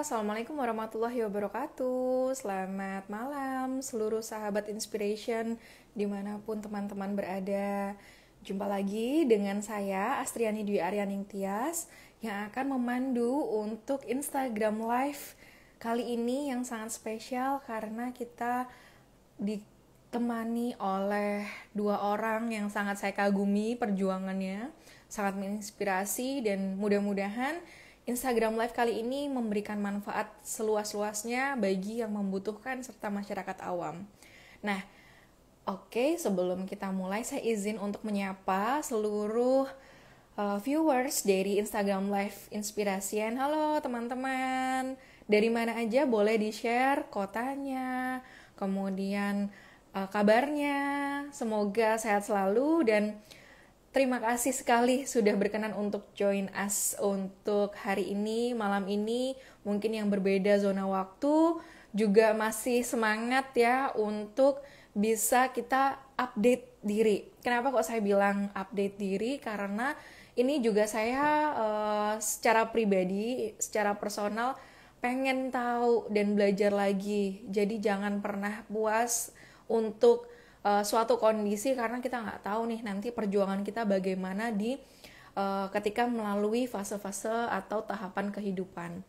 Assalamualaikum warahmatullahi wabarakatuh. Selamat malam seluruh sahabat inspiration dimanapun teman-teman berada. Jumpa lagi dengan saya Astriani Dwi Aryaning Tias yang akan memandu untuk Instagram Live kali ini yang sangat spesial karena kita ditemani oleh dua orang yang sangat saya kagumi perjuangannya, sangat menginspirasi, dan mudah-mudahan Instagram Live kali ini memberikan manfaat seluas-luasnya bagi yang membutuhkan serta masyarakat awam. Nah, sebelum kita mulai saya izin untuk menyapa seluruh viewers dari Instagram Live Inspirasian. Halo teman-teman, dari mana aja boleh di-share kotanya, kemudian kabarnya, semoga sehat selalu dan terima kasih sekali sudah berkenan untuk join us untuk hari ini, malam ini. Mungkin yang berbeda zona waktu, juga masih semangat ya untuk bisa kita update diri. Kenapa kok saya bilang update diri? Karena ini juga saya secara pribadi, secara personal pengen tahu dan belajar lagi. Jadi jangan pernah puas untuk suatu kondisi karena kita nggak tahu nih nanti perjuangan kita bagaimana di ketika melalui fase-fase atau tahapan kehidupan.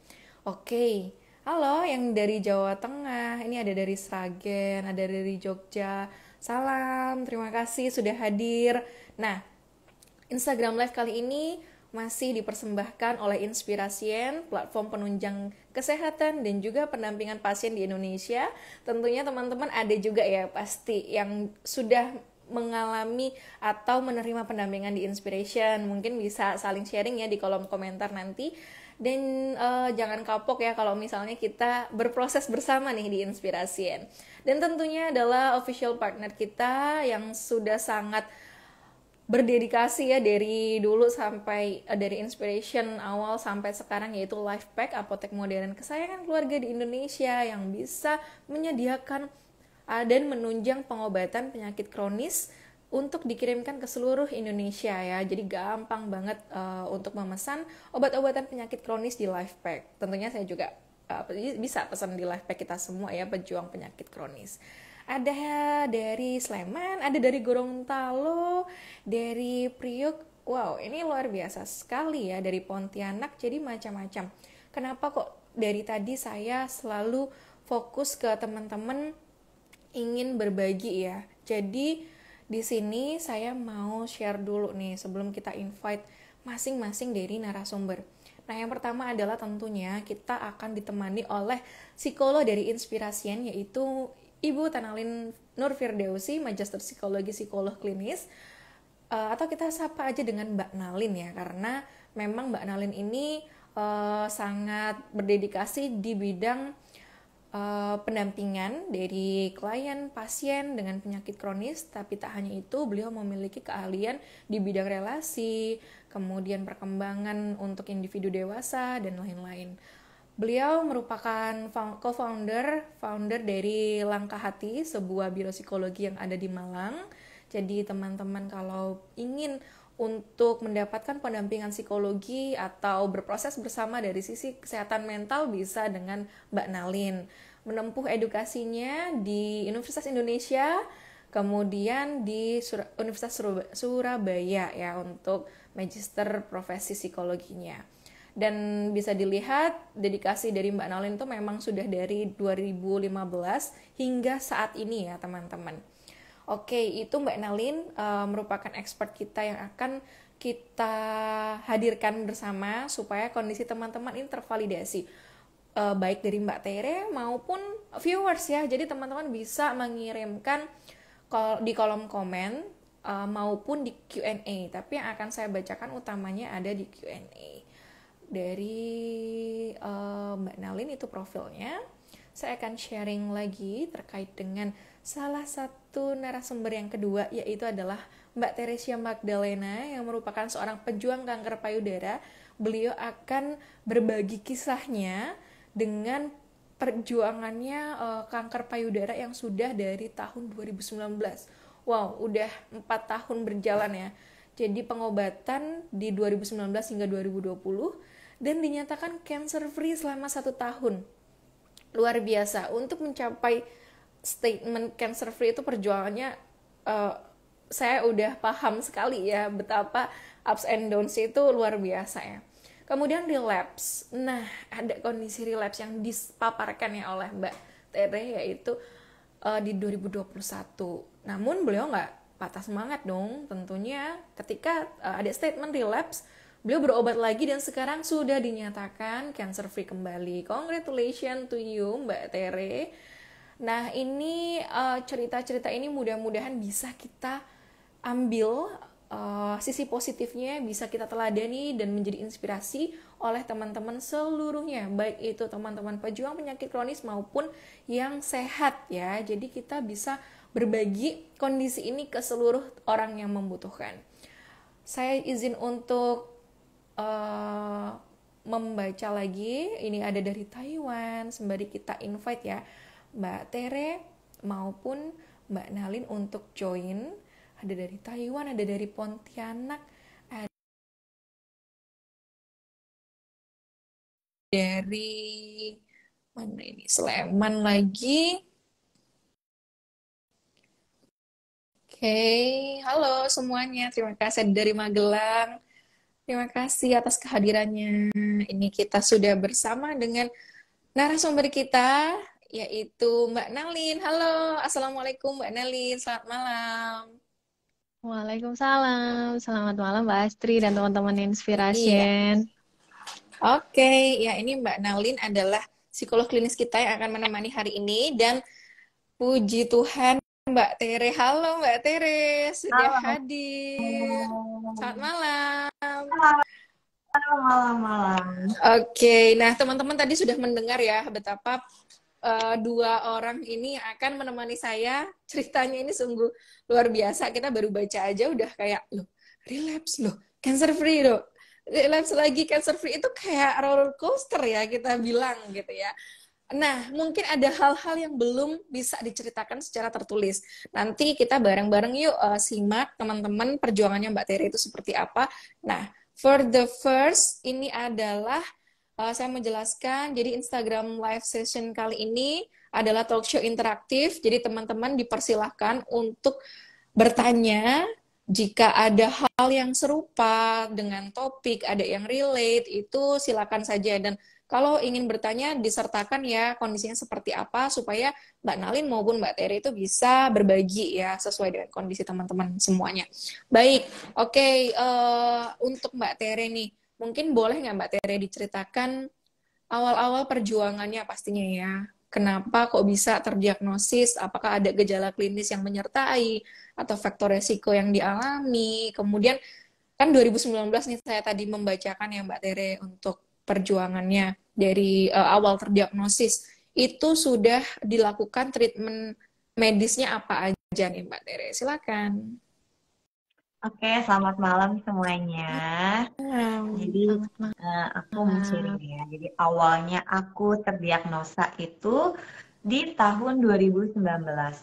Halo yang dari Jawa Tengah, ini ada dari Sragen, ada dari Jogja. Salam, terima kasih sudah hadir. Nah, Instagram Live kali ini masih dipersembahkan oleh Inspirasien, platform penunjang kesehatan dan juga pendampingan pasien di Indonesia. Tentunya teman-teman ada juga ya pasti yang sudah mengalami atau menerima pendampingan di Inspiration. Mungkin bisa saling sharing ya di kolom komentar nanti. Dan jangan kapok ya kalau misalnya kita berproses bersama nih di Inspirasien. Dan tentunya adalah official partner kita yang sudah sangat berdedikasi ya dari dulu sampai dari Inspiration awal sampai sekarang, yaitu Lifepack, apotek modern kesayangan keluarga di Indonesia yang bisa menyediakan dan menunjang pengobatan penyakit kronis untuk dikirimkan ke seluruh Indonesia ya. Jadi gampang banget untuk memesan obat-obatan penyakit kronis di Lifepack. Tentunya saya juga bisa pesan di Lifepack kita semua ya, pejuang penyakit kronis. Ada dari Sleman, ada dari Gorontalo, dari Priuk. Wow, ini luar biasa sekali ya, dari Pontianak, jadi macam-macam. Kenapa kok dari tadi saya selalu fokus ke teman-teman ingin berbagi ya. Jadi di sini saya mau share dulu nih sebelum kita invite masing-masing dari narasumber. Nah, yang pertama adalah tentunya kita akan ditemani oleh psikolog dari Inspirasien, yaitu Ibu Tanalin Nur Firdausi, Magister Psikologi Psikolog Klinis, atau kita sapa aja dengan Mbak Nalin ya, karena memang Mbak Nalin ini sangat berdedikasi di bidang pendampingan dari klien pasien dengan penyakit kronis. Tapi tak hanya itu, beliau memiliki keahlian di bidang relasi, kemudian perkembangan untuk individu dewasa dan lain-lain. Beliau merupakan co-founder dari Langkah Hati, sebuah biro psikologi yang ada di Malang. Jadi teman-teman kalau ingin untuk mendapatkan pendampingan psikologi atau berproses bersama dari sisi kesehatan mental, bisa dengan Mbak Nalin. Menempuh edukasinya di Universitas Indonesia, kemudian di Universitas Surabaya ya untuk magister profesi psikologinya. Dan bisa dilihat dedikasi dari Mbak Nalin itu memang sudah dari 2015 hingga saat ini ya teman-teman. Itu Mbak Nalin merupakan expert kita yang akan kita hadirkan bersama supaya kondisi teman-teman ini tervalidasi, baik dari Mbak Tere maupun viewers ya. Jadi teman-teman bisa mengirimkan di kolom komen maupun di Q&A, tapi yang akan saya bacakan utamanya ada di Q&A. Dari Mbak Nalin itu profilnya. Saya akan sharing lagi terkait dengan salah satu narasumber yang kedua, yaitu adalah Mbak Teresia Magdalena yang merupakan seorang pejuang kanker payudara. Beliau akan berbagi kisahnya dengan perjuangannya kanker payudara yang sudah dari tahun 2019. Wow, udah 4 tahun berjalan ya. Jadi pengobatan di 2019 hingga 2020 dan dinyatakan cancer free selama 1 tahun. Luar biasa. Untuk mencapai statement cancer free itu perjuangannya, saya udah paham sekali ya betapa ups and downs itu luar biasa ya. Kemudian relapse. Nah, ada kondisi relapse yang dipaparkan ya oleh Mbak Tere, yaitu di 2021. Namun beliau nggak patah semangat dong. Tentunya ketika ada statement relapse, beliau berobat lagi dan sekarang sudah dinyatakan cancer free kembali. Congratulations to you Mbak Tere. Nah, ini cerita-cerita ini mudah-mudahan bisa kita ambil sisi positifnya, bisa kita teladani dan menjadi inspirasi oleh teman-teman seluruhnya, baik itu teman-teman pejuang penyakit kronis maupun yang sehat ya. Jadi kita bisa berbagi kondisi ini ke seluruh orang yang membutuhkan. Saya izin untuk membaca lagi. Ini ada dari Taiwan, sembari kita invite ya Mbak Tere maupun Mbak Nalin untuk join. Ada dari Taiwan, ada dari Pontianak, ada dari mana ini, Sleman lagi. Oke, halo semuanya, terima kasih dari Magelang. Terima kasih atas kehadirannya. Ini kita sudah bersama dengan narasumber kita, yaitu Mbak Nalin. Halo, Assalamualaikum Mbak Nalin, selamat malam. Waalaikumsalam. Selamat malam Mbak Astri dan teman-teman Iya, Inspiration. oke. Ya ini Mbak Nalin adalah psikolog klinis kita yang akan menemani hari ini. Dan puji Tuhan Mbak Tere. Halo Mbak Tere, sudah Halo, hadir. Selamat malam. malam. Oke, nah teman-teman tadi sudah mendengar ya betapa dua orang ini akan menemani saya. Ceritanya ini sungguh luar biasa. Kita baru baca aja udah kayak, loh, relapse loh, cancer free loh. Relapse lagi cancer free, itu kayak roller coaster ya kita bilang gitu ya. Nah, mungkin ada hal-hal yang belum bisa diceritakan secara tertulis. Nanti kita bareng-bareng yuk simak teman-teman perjuangannya Mbak Tere itu seperti apa. Nah, for the first, ini adalah saya menjelaskan, jadi Instagram live session kali ini adalah talk show interaktif, jadi teman-teman dipersilahkan untuk bertanya jika ada hal yang serupa dengan topik, ada yang relate, itu silakan saja. Dan kalau ingin bertanya, disertakan ya kondisinya seperti apa, supaya Mbak Nalin maupun Mbak Tere itu bisa berbagi ya, sesuai dengan kondisi teman-teman semuanya. Baik, oke, untuk Mbak Tere nih, mungkin boleh nggak Mbak Tere diceritakan awal-awal perjuangannya pastinya ya. Kenapa kok bisa terdiagnosis? Apakah ada gejala klinis yang menyertai? Atau faktor resiko yang dialami? Kemudian, kan 2019 nih saya tadi membacakan ya Mbak Tere untuk perjuangannya dari awal terdiagnosis. Itu sudah dilakukan treatment medisnya apa aja nih Mbak Tere? Silakan. Oke, selamat malam semuanya. Jadi, Selamat aku mau sharing malam. ya. Jadi, awalnya aku terdiagnosa itu di tahun 2019.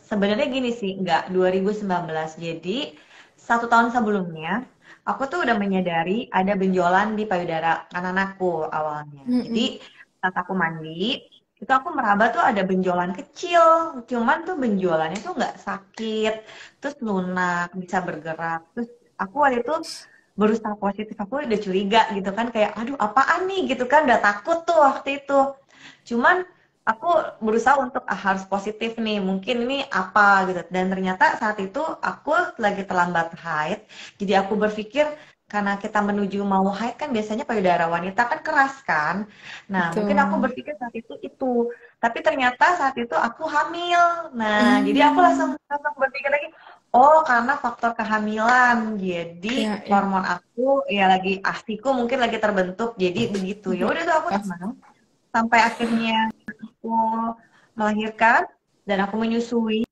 Sebenarnya gini sih, enggak 2019. Jadi, 1 tahun sebelumnya, aku tuh udah menyadari ada benjolan di payudara kanan aku awalnya. Jadi, Mm-mm. saat aku mandi, itu aku meraba tuh ada benjolan kecil. Cuman tuh benjolannya tuh nggak sakit, terus lunak, bisa bergerak. Terus aku waktu itu berusaha positif, aku udah curiga gitu kan, kayak aduh apaan nih gitu kan, udah takut tuh waktu itu. Cuman aku berusaha untuk harus positif nih, mungkin ini apa gitu. Dan ternyata saat itu aku lagi terlambat haid, jadi aku berpikir karena kita menuju mau haid kan biasanya payudara wanita kan keras kan. Nah, mungkin aku Betul. berpikir saat itu. Tapi ternyata saat itu aku hamil. Nah, jadi aku langsung Hmm. langsung berpikir lagi, oh karena faktor kehamilan. Jadi Ya, ya. hormon aku ya lagi asiku mungkin lagi terbentuk. Jadi begitu. Ya udah tuh aku tenang sampai akhirnya aku melahirkan dan aku menyusui.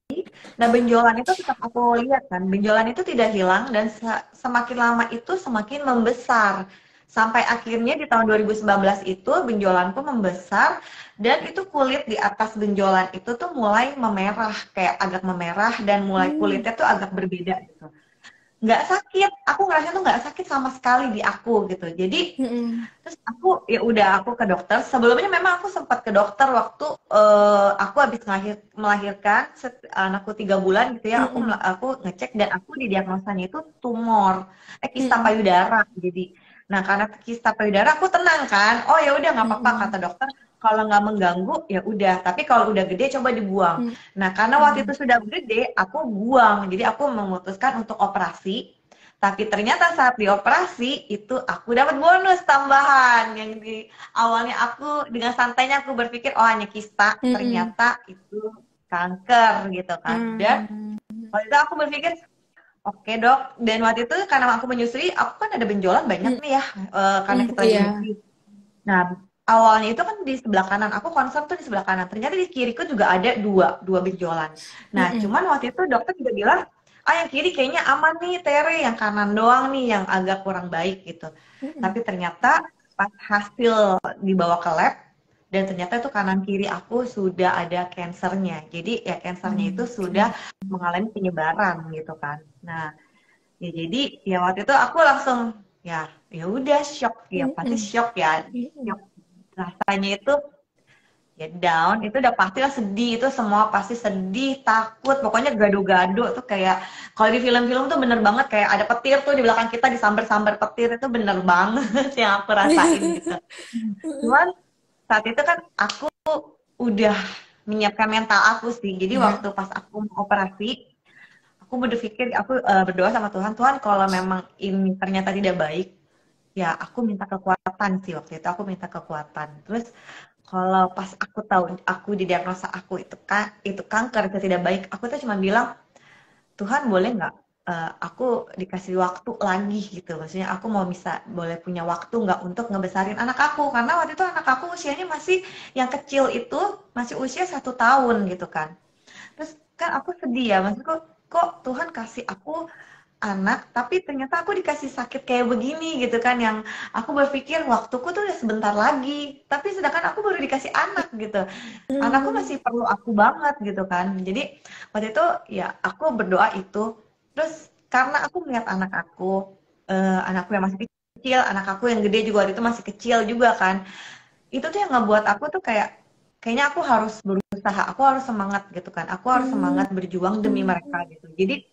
Nah, benjolan itu tetap aku lihat kan, benjolan itu tidak hilang dan semakin lama itu semakin membesar. Sampai akhirnya di tahun 2019 itu benjolanku membesar dan itu kulit di atas benjolan itu tuh mulai memerah, kayak agak memerah dan mulai Hmm. kulitnya tuh agak berbeda gitu. nggak sakit, aku ngerasa tuh nggak sakit sama sekali di aku gitu. Jadi terus aku ya udah aku ke dokter. Sebelumnya memang aku sempat ke dokter waktu aku habis melahirkan anakku 3 bulan gitu ya. Aku ngecek dan aku didiagnosanya itu tumor, kista payudara. Jadi, nah karena kista payudara aku tenang kan. Oh ya udah nggak apa-apa kata dokter. Kalau nggak mengganggu ya udah. Tapi kalau udah gede coba dibuang. Nah karena waktu itu sudah gede, aku buang. Jadi aku memutuskan untuk operasi. Tapi ternyata saat dioperasi itu aku dapat bonus tambahan yang di awalnya aku dengan santainya aku berpikir oh hanya kista, ternyata itu kanker gitu kan. Dan waktu itu aku berpikir oke dok, dan waktu itu karena aku menyusui, aku kan ada benjolan banyak nih ya karena kita lagi menyusui. Nah awalnya itu kan di sebelah kanan, aku concern tuh di sebelah kanan. Ternyata di kiriku juga ada dua benjolan. Nah cuman waktu itu dokter juga bilang yang kiri kayaknya aman nih Tere, yang kanan doang nih yang agak kurang baik gitu. Tapi ternyata pas hasil dibawa ke lab, dan ternyata itu kanan kiri aku sudah ada kansernya. Jadi ya kansernya itu sudah mengalami penyebaran gitu kan. Nah, ya jadi ya waktu itu aku langsung ya udah shock ya, pasti shock ya. Shock. Rasanya itu ya down, itu udah pasti lah sedih, itu semua pasti sedih, takut, pokoknya gado-gado tuh kayak kalau di film-film tuh bener banget kayak ada petir tuh di belakang kita disamber-samber petir, itu bener banget yang aku rasain gitu. Cuman saat itu kan aku udah menyiapkan mental aku sih, jadi waktu pas aku mau operasi, aku berpikir, aku berdoa sama Tuhan, Tuhan kalau memang ini ternyata tidak baik, ya aku minta kekuatan sih waktu itu, aku minta kekuatan. Terus kalau pas aku tahu aku didiagnosa aku itu kanker, itu tidak baik, aku tuh cuma bilang, Tuhan boleh nggak aku dikasih waktu lagi gitu, maksudnya aku mau boleh punya waktu nggak untuk ngebesarin anak aku, karena waktu itu anak aku usianya masih, yang kecil itu masih usia 1 tahun gitu kan. Terus kan aku sedih ya, maksudku kok Tuhan kasih aku anak, tapi ternyata aku dikasih sakit kayak begini gitu kan, yang aku berpikir waktuku tuh udah sebentar lagi, tapi sedangkan aku baru dikasih anak gitu, anakku masih perlu aku banget gitu kan. Jadi waktu itu ya aku berdoa itu, terus karena aku melihat anakku yang masih kecil, anak aku yang gede juga waktu itu masih kecil juga kan, itu tuh yang ngebuat aku tuh kayaknya aku harus berusaha, aku harus semangat gitu kan, aku harus semangat berjuang demi mereka gitu. Jadi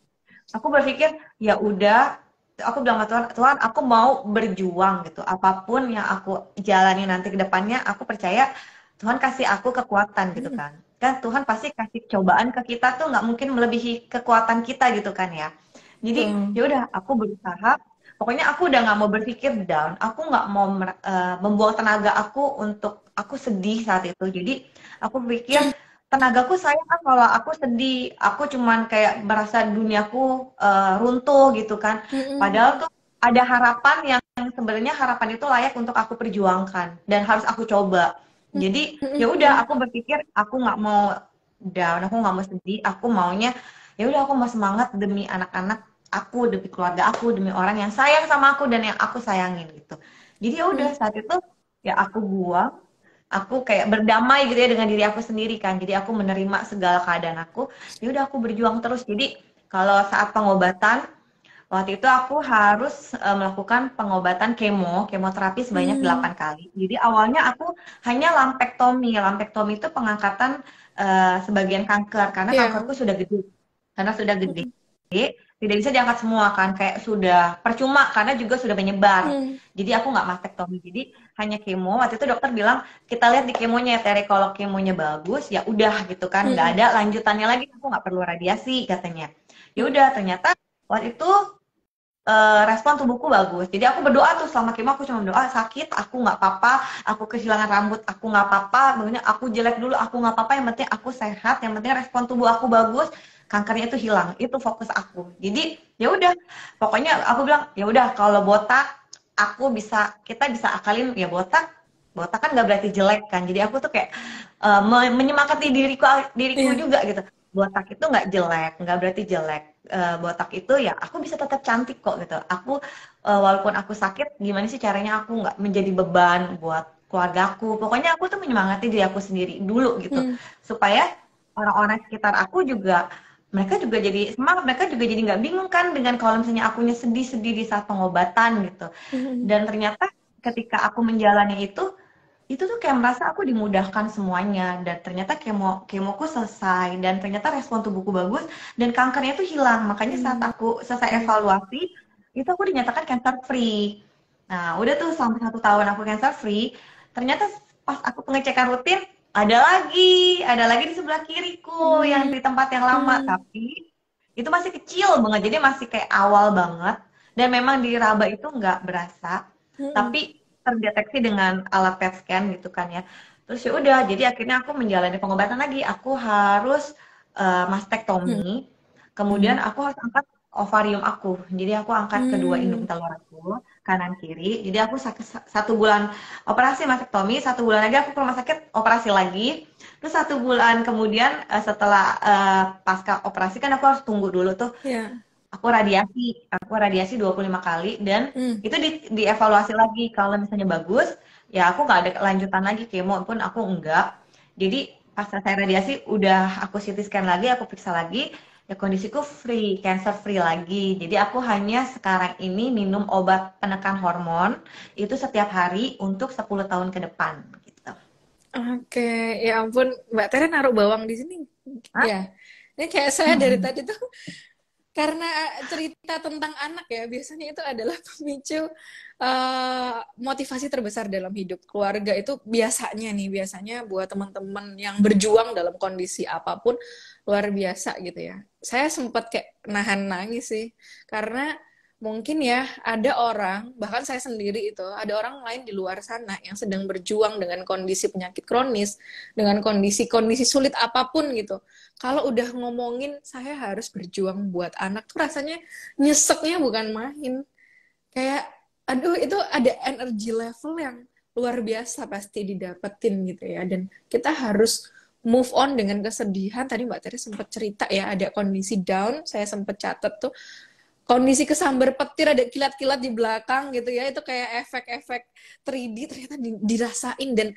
aku berpikir ya udah, aku bilang sama Tuhan, Tuhan aku mau berjuang gitu, apapun yang aku jalani nanti ke depannya, aku percaya Tuhan kasih aku kekuatan gitu kan. Kan Tuhan pasti kasih cobaan ke kita tuh nggak mungkin melebihi kekuatan kita gitu kan ya. Jadi ya udah aku berusaha, pokoknya aku udah nggak mau berpikir down, aku nggak mau membuang tenaga aku untuk aku sedih saat itu. Jadi aku pikir tenagaku sayang kan kalau aku sedih, aku cuman kayak merasa duniaku runtuh gitu kan. Padahal tuh ada harapan yang sebenarnya harapan itu layak untuk aku perjuangkan dan harus aku coba. Jadi ya udah aku berpikir aku nggak mau down, aku nggak mau sedih, aku maunya ya udah aku mau semangat demi anak-anak aku, demi keluarga aku, demi orang yang sayang sama aku dan yang aku sayangin gitu. Jadi ya udah saat itu ya aku buang, aku kayak berdamai gitu ya dengan diri aku sendiri kan. Jadi aku menerima segala keadaan aku. Ya udah aku berjuang terus. Jadi kalau saat pengobatan waktu itu aku harus melakukan pengobatan kemoterapi sebanyak 8 kali. Jadi awalnya aku hanya lumpectomy. Lumpectomy itu pengangkatan sebagian kanker karena kankerku sudah gede. Karena sudah gede, tidak bisa diangkat semua kan, kayak sudah percuma karena juga sudah menyebar. Jadi aku nggak mastektomi, jadi hanya kemo. Waktu itu dokter bilang kita lihat di kemonya ya Tere, kalau kemonya bagus ya udah gitu kan, nggak ada lanjutannya lagi, aku nggak perlu radiasi katanya. Ya udah ternyata waktu itu respon tubuhku bagus. Jadi aku berdoa tuh selama kemo, aku cuma berdoa, sakit aku nggak apa-apa, aku kehilangan rambut aku nggak apa-apa, maksudnya aku jelek dulu aku nggak apa-apa, yang penting aku sehat, yang penting respon tubuh aku bagus, kankernya itu hilang, itu fokus aku. Jadi ya udah, pokoknya aku bilang ya udah kalau botak kita bisa akalin ya, botak kan nggak berarti jelek kan. Jadi aku tuh kayak menyemangati diriku juga gitu. Botak itu nggak jelek, nggak berarti jelek. Botak itu ya aku bisa tetap cantik kok gitu. Aku walaupun aku sakit, gimana sih caranya aku nggak menjadi beban buat keluargaku. Pokoknya aku tuh menyemangati diri aku sendiri dulu gitu, supaya orang-orang sekitar aku juga mereka juga jadi semangat, mereka juga jadi nggak bingung kan dengan kalau misalnya akunya sedih-sedih di saat pengobatan gitu. Dan ternyata ketika aku menjalani itu tuh kayak merasa aku dimudahkan semuanya, dan ternyata kemoku selesai, dan ternyata respon tubuhku bagus, dan kankernya itu hilang. Makanya saat aku selesai evaluasi itu aku dinyatakan cancer free. Nah udah tuh sampai 1 tahun aku cancer free, ternyata pas aku pengecekan rutin ada lagi di sebelah kiriku yang di tempat yang lama, tapi itu masih kecil banget, jadi masih kayak awal banget, dan memang di raba itu nggak berasa, tapi terdeteksi dengan alat PET scan gitu kan ya. Terus ya udah, jadi akhirnya aku menjalani pengobatan lagi. Aku harus mastektomi, kemudian aku harus angkat ovarium aku. Jadi aku angkat kedua indung telur aku, kanan kiri. Jadi aku 1 bulan operasi mastektomi, 1 bulan lagi aku ke rumah sakit operasi lagi. Terus 1 bulan kemudian setelah pasca operasi kan aku harus tunggu dulu tuh. Ya. Aku radiasi 25 kali, dan itu dievaluasi lagi. Kalau misalnya bagus, ya aku nggak ada lanjutan lagi kemo pun aku enggak. Jadi pas selesai radiasi udah aku CT scan lagi, aku periksa lagi, ya kondisiku cancer free lagi. Jadi aku hanya sekarang ini minum obat penekan hormon itu setiap hari untuk 10 tahun ke depan gitu. Oke, ya ampun, Mbak Tere naruh bawang di sini. Hah? Ya, ini kayak saya dari tadi tuh karena cerita tentang anak ya, biasanya itu adalah pemicu motivasi terbesar dalam hidup. Keluarga itu biasanya buat teman-teman yang berjuang dalam kondisi apapun luar biasa gitu ya. Saya sempat kayak nahan nangis sih, karena mungkin ya ada orang, bahkan saya sendiri itu, ada orang lain di luar sana yang sedang berjuang dengan kondisi penyakit kronis, dengan kondisi-kondisi sulit apapun gitu. Kalau udah ngomongin saya harus berjuang buat anak tuh rasanya nyeseknya bukan main. Kayak aduh itu ada energi level yang luar biasa pasti didapetin gitu ya. Dan kita harus move on dengan kesedihan. Tadi Mbak Teri sempat cerita ya ada kondisi down, saya sempat catat tuh kondisi kesambar petir, ada kilat-kilat di belakang gitu ya, itu kayak efek-efek 3D ternyata dirasain, dan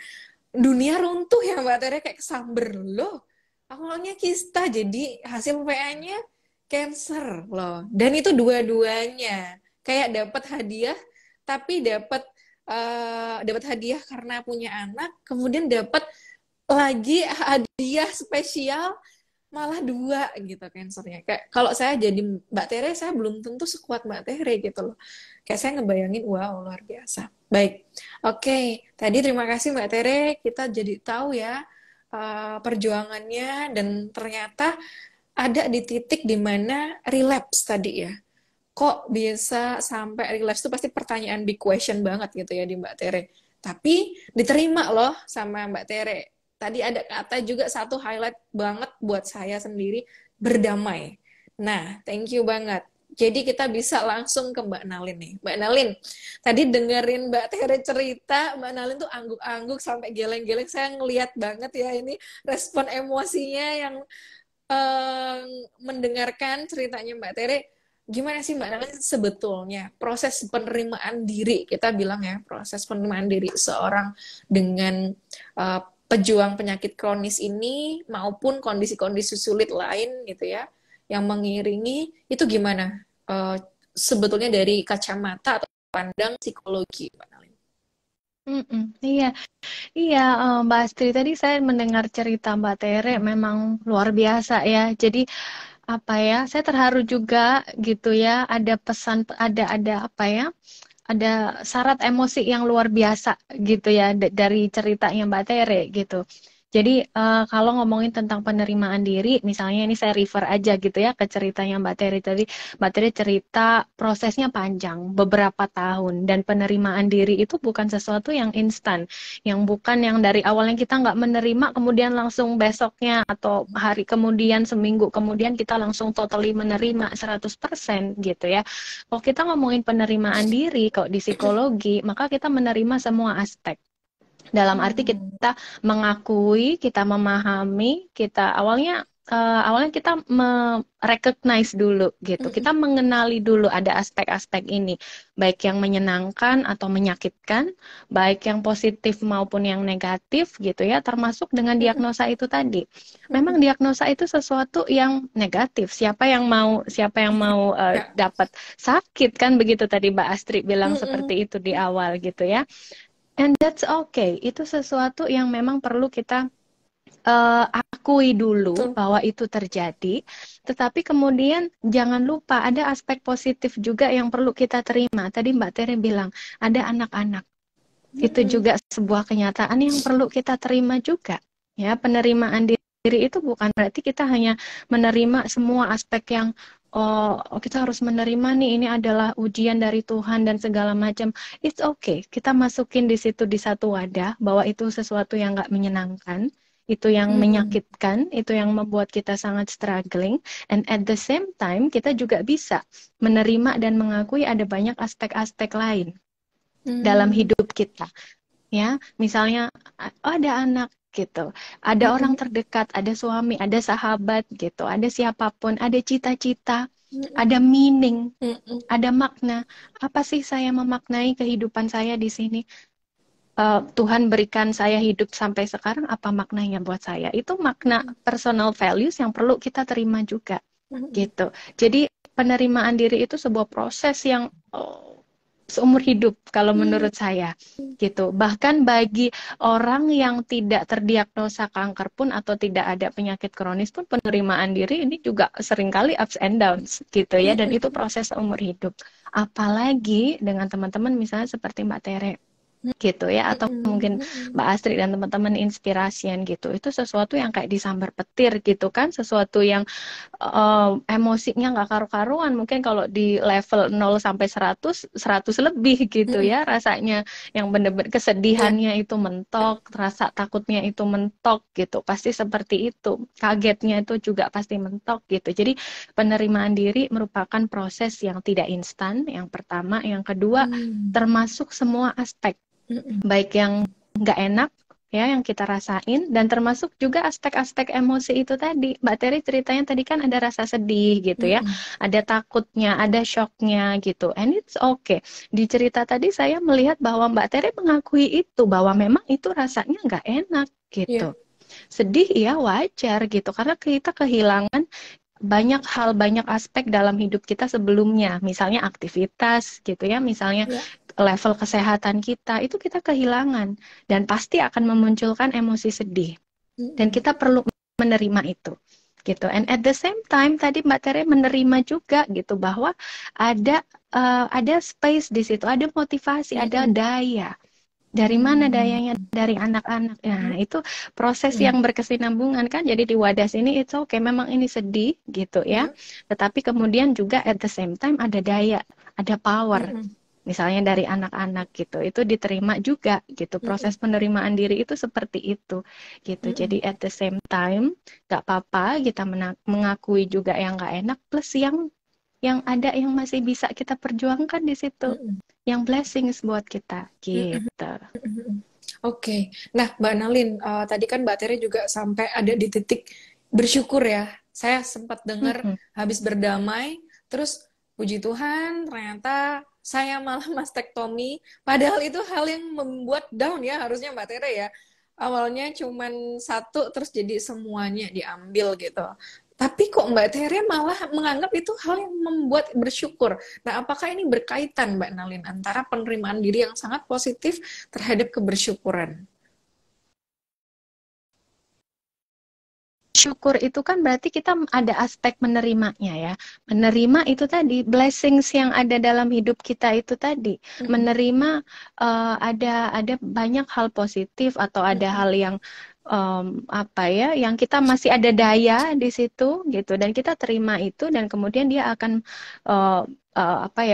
dunia runtuh ya Mbak Tere, kayak kesamber loh. Awalnya kista, jadi hasil PA-nya cancer loh. Dan itu dua-duanya kayak dapat hadiah, tapi dapat hadiah karena punya anak, kemudian dapat lagi hadiah spesial malah 2 gitu cancernya. Kayak kalau saya jadi Mbak Tere, saya belum tentu sekuat Mbak Tere gitu loh. Kayak saya ngebayangin, wow luar biasa. Baik, oke. Tadi terima kasih Mbak Tere, kita jadi tahu ya perjuangannya, dan ternyata ada di titik dimana relapse tadi ya. Kok bisa sampai relapse itu pasti pertanyaan big question banget gitu ya di Mbak Tere. Tapi diterima loh sama Mbak Tere. Tadi ada kata juga satu highlight banget buat saya sendiri, berdamai. Nah, thank you banget. Jadi kita bisa langsung ke Mbak Nalin nih. Mbak Nalin, tadi dengerin Mbak Tere cerita, Mbak Nalin tuh angguk-angguk sampai geleng-geleng. Saya ngeliat banget ya ini respon emosinya yang mendengarkan ceritanya Mbak Tere. Gimana sih Mbak Nalin sebetulnya proses penerimaan diri, kita bilang ya, proses penerimaan diri seorang dengan pejuang penyakit kronis ini maupun kondisi-kondisi sulit lain gitu ya yang mengiringi, itu gimana sebetulnya dari kacamata atau pandang psikologi Mbak Nalin? Iya, iya, Mbak Astri, tadi saya mendengar cerita Mbak Tere memang luar biasa ya. Jadi apa ya? Saya terharu juga gitu ya. Ada pesan, ada apa ya? Ada syarat emosi yang luar biasa gitu ya dari ceritanya Mbak Tere gitu. Jadi kalau ngomongin tentang penerimaan diri, misalnya ini saya refer aja gitu ya ke ceritanya Mbak Tere tadi. Mbak Tere cerita prosesnya panjang, beberapa tahun, dan penerimaan diri itu bukan sesuatu yang instan, yang bukan yang dari awalnya kita nggak menerima, kemudian langsung besoknya atau hari kemudian, seminggu kemudian kita langsung totally menerima 100% gitu ya. Kalau kita ngomongin penerimaan diri, kalau di psikologi, maka kita menerima semua aspek. Dalam arti kita mengakui, kita memahami, kita awalnya awalnya kita recognize dulu gitu. Kita mengenali dulu ada aspek-aspek ini, baik yang menyenangkan atau menyakitkan, baik yang positif maupun yang negatif gitu ya, termasuk dengan diagnosa itu tadi. Memang diagnosa itu sesuatu yang negatif. Siapa yang mau Ya. dapat sakit kan, begitu tadi Mbak Astri bilang seperti itu di awal gitu ya. And that's okay. Itu sesuatu yang memang perlu kita akui dulu Betul. bahwa itu terjadi, tetapi kemudian jangan lupa ada aspek positif juga yang perlu kita terima. Tadi Mbak Tere bilang ada anak-anak. Itu juga sebuah kenyataan yang perlu kita terima juga. Ya, penerimaan diri itu bukan berarti kita hanya menerima semua aspek yang kita harus menerima nih, ini adalah ujian dari Tuhan dan segala macam. It's okay. Kita masukin di situ di satu wadah bahwa itu sesuatu yang nggak menyenangkan, itu yang menyakitkan, itu yang membuat kita sangat struggling, and at the same time kita juga bisa menerima dan mengakui ada banyak aspek-aspek lain dalam hidup kita. Ya, misalnya ada anak gitu, ada orang terdekat, ada suami, ada sahabat gitu, ada siapapun, ada cita-cita, ada meaning, ada makna. Apa sih saya memaknai kehidupan saya di sini? Tuhan berikan saya hidup sampai sekarang, apa maknanya buat saya? Itu makna personal values yang perlu kita terima juga, gitu. Jadi penerimaan diri itu sebuah proses yang seumur hidup kalau menurut saya, gitu. Bahkan bagi orang yang tidak terdiagnosa kanker pun atau tidak ada penyakit kronis pun, penerimaan diri ini juga seringkali ups and downs, gitu ya. Dan itu proses seumur hidup. Apalagi dengan teman-teman misalnya seperti Mbak Tere, gitu ya, atau mungkin Mbak Astri dan teman-teman Inspirasian gitu, itu sesuatu yang kayak disambar petir gitu kan, sesuatu yang emosinya nggak karu-karuan, mungkin kalau di level 0 sampai 100 lebih gitu ya rasanya, yang bener-bener kesedihannya itu mentok, rasa takutnya itu mentok gitu, pasti seperti itu, kagetnya itu juga pasti mentok gitu. Jadi penerimaan diri merupakan proses yang tidak instan, yang pertama. Yang kedua, termasuk semua aspek, baik yang nggak enak ya yang kita rasain, dan termasuk juga aspek-aspek emosi itu tadi. Mbak Terry ceritanya tadi kan ada rasa sedih gitu ya, ada takutnya, ada shocknya gitu, and it's okay. Di cerita tadi saya melihat bahwa Mbak Terry mengakui itu, bahwa memang itu rasanya nggak enak gitu. Sedih ya wajar gitu, karena kita kehilangan banyak hal, banyak aspek dalam hidup kita sebelumnya, misalnya aktivitas gitu ya, misalnya level kesehatan kita, itu kita kehilangan dan pasti akan memunculkan emosi sedih, dan kita perlu menerima itu gitu. And at the same time tadi Mbak Tere menerima juga gitu bahwa ada space di situ, ada motivasi, ada daya. Dari mana dayanya? Dari anak-anak. Nah, itu proses yang berkesinambungan kan. Jadi di wadah sini it's okay, memang ini sedih gitu ya. Tetapi kemudian juga at the same time ada daya, ada power. Misalnya dari anak-anak gitu. Itu diterima juga gitu. Proses penerimaan diri itu seperti itu gitu. Jadi at the same time gak apa-apa kita mengakui juga yang gak enak, plus yang ada yang masih bisa kita perjuangkan di situ. Yang blessings buat kita gitu. Oke. Nah, Mbak Nalin, tadi kan Mbak Tere juga sampai ada di titik bersyukur ya. Saya sempat dengar habis berdamai, terus puji Tuhan ternyata saya malah mastektomi. Padahal itu hal yang membuat down ya harusnya Mbak Tere ya. Awalnya cuman satu, terus jadi semuanya diambil gitu. Tapi kok Mbak Tere malah menganggap itu hal yang membuat bersyukur. Nah, apakah ini berkaitan Mbak Nalin antara penerimaan diri yang sangat positif terhadap kebersyukuran? Syukur itu kan berarti kita ada aspek menerimanya ya. Menerima itu tadi, blessings yang ada dalam hidup kita itu tadi. Menerima ada banyak hal positif atau ada hal yang yang kita masih ada daya di situ gitu, dan kita terima itu, dan kemudian dia akan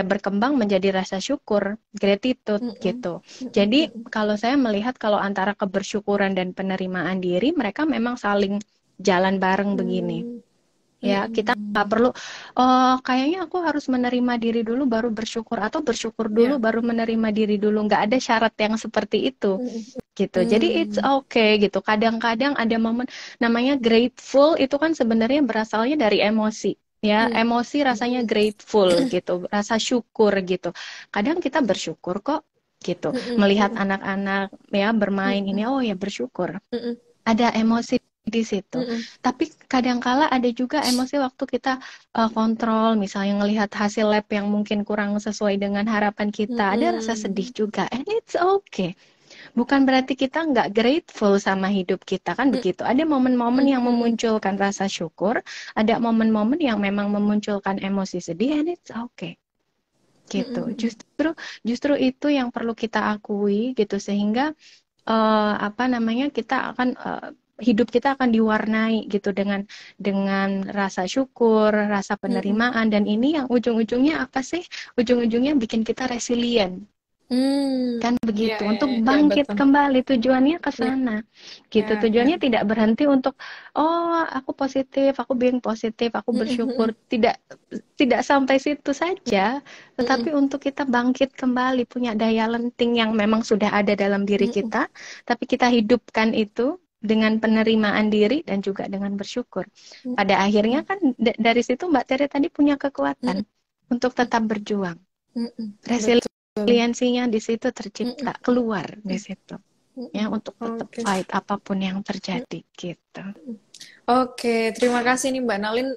berkembang menjadi rasa syukur, gratitude gitu. Jadi kalau saya melihat kalau antara kebersyukuran dan penerimaan diri, mereka memang saling jalan bareng begini. Ya, kita nggak perlu kayaknya aku harus menerima diri dulu baru bersyukur, atau bersyukur dulu baru menerima diri dulu. Nggak ada syarat yang seperti itu. gitu. Jadi it's Hmm. okay gitu. Kadang-kadang ada momen namanya grateful, itu kan sebenarnya berasalnya dari emosi. Ya, Hmm. emosi rasanya grateful gitu, rasa syukur gitu. Kadang kita bersyukur kok gitu. Hmm. Melihat Hmm. anak-anak ya bermain Hmm. ini, oh ya bersyukur. Hmm. Ada emosi di situ. Hmm. Tapi kadangkala ada juga emosi waktu kita kontrol, misalnya ngelihat hasil lab yang mungkin kurang sesuai dengan harapan kita. Ada rasa sedih Hmm. juga, and it's okay. Bukan berarti kita nggak grateful sama hidup kita, kan Hmm. begitu. Ada momen-momen yang Hmm. memunculkan rasa syukur, ada momen-momen yang memang memunculkan emosi sedih, and it's okay. Gitu. Hmm. Justru itu yang perlu kita akui gitu, sehingga kita akan hidup kita akan diwarnai gitu dengan rasa syukur, rasa Hmm. penerimaan, dan ini yang ujung-ujungnya apa sih? Ujung-ujungnya bikin kita resilient. Hmm. Kan Ya, begitu, ya, untuk ya, bangkit betul. kembali, tujuannya ke Ya, sana gitu. ya, ya. Tujuannya tidak berhenti untuk oh aku positif, aku being positif, aku bersyukur, tidak sampai situ saja, tetapi untuk kita bangkit kembali, punya daya lenting yang memang sudah ada dalam diri kita, tapi kita hidupkan itu dengan penerimaan diri dan juga dengan bersyukur. Pada akhirnya kan dari situ Mbak Tere tadi punya kekuatan untuk tetap berjuang. Betul. Resiliensinya di situ tercipta, Mm-mm. keluar di situ. Ya, Mm-mm. untuk tetap Oke. fight apapun yang terjadi gitu. Oke, terima kasih nih Mbak Nalin.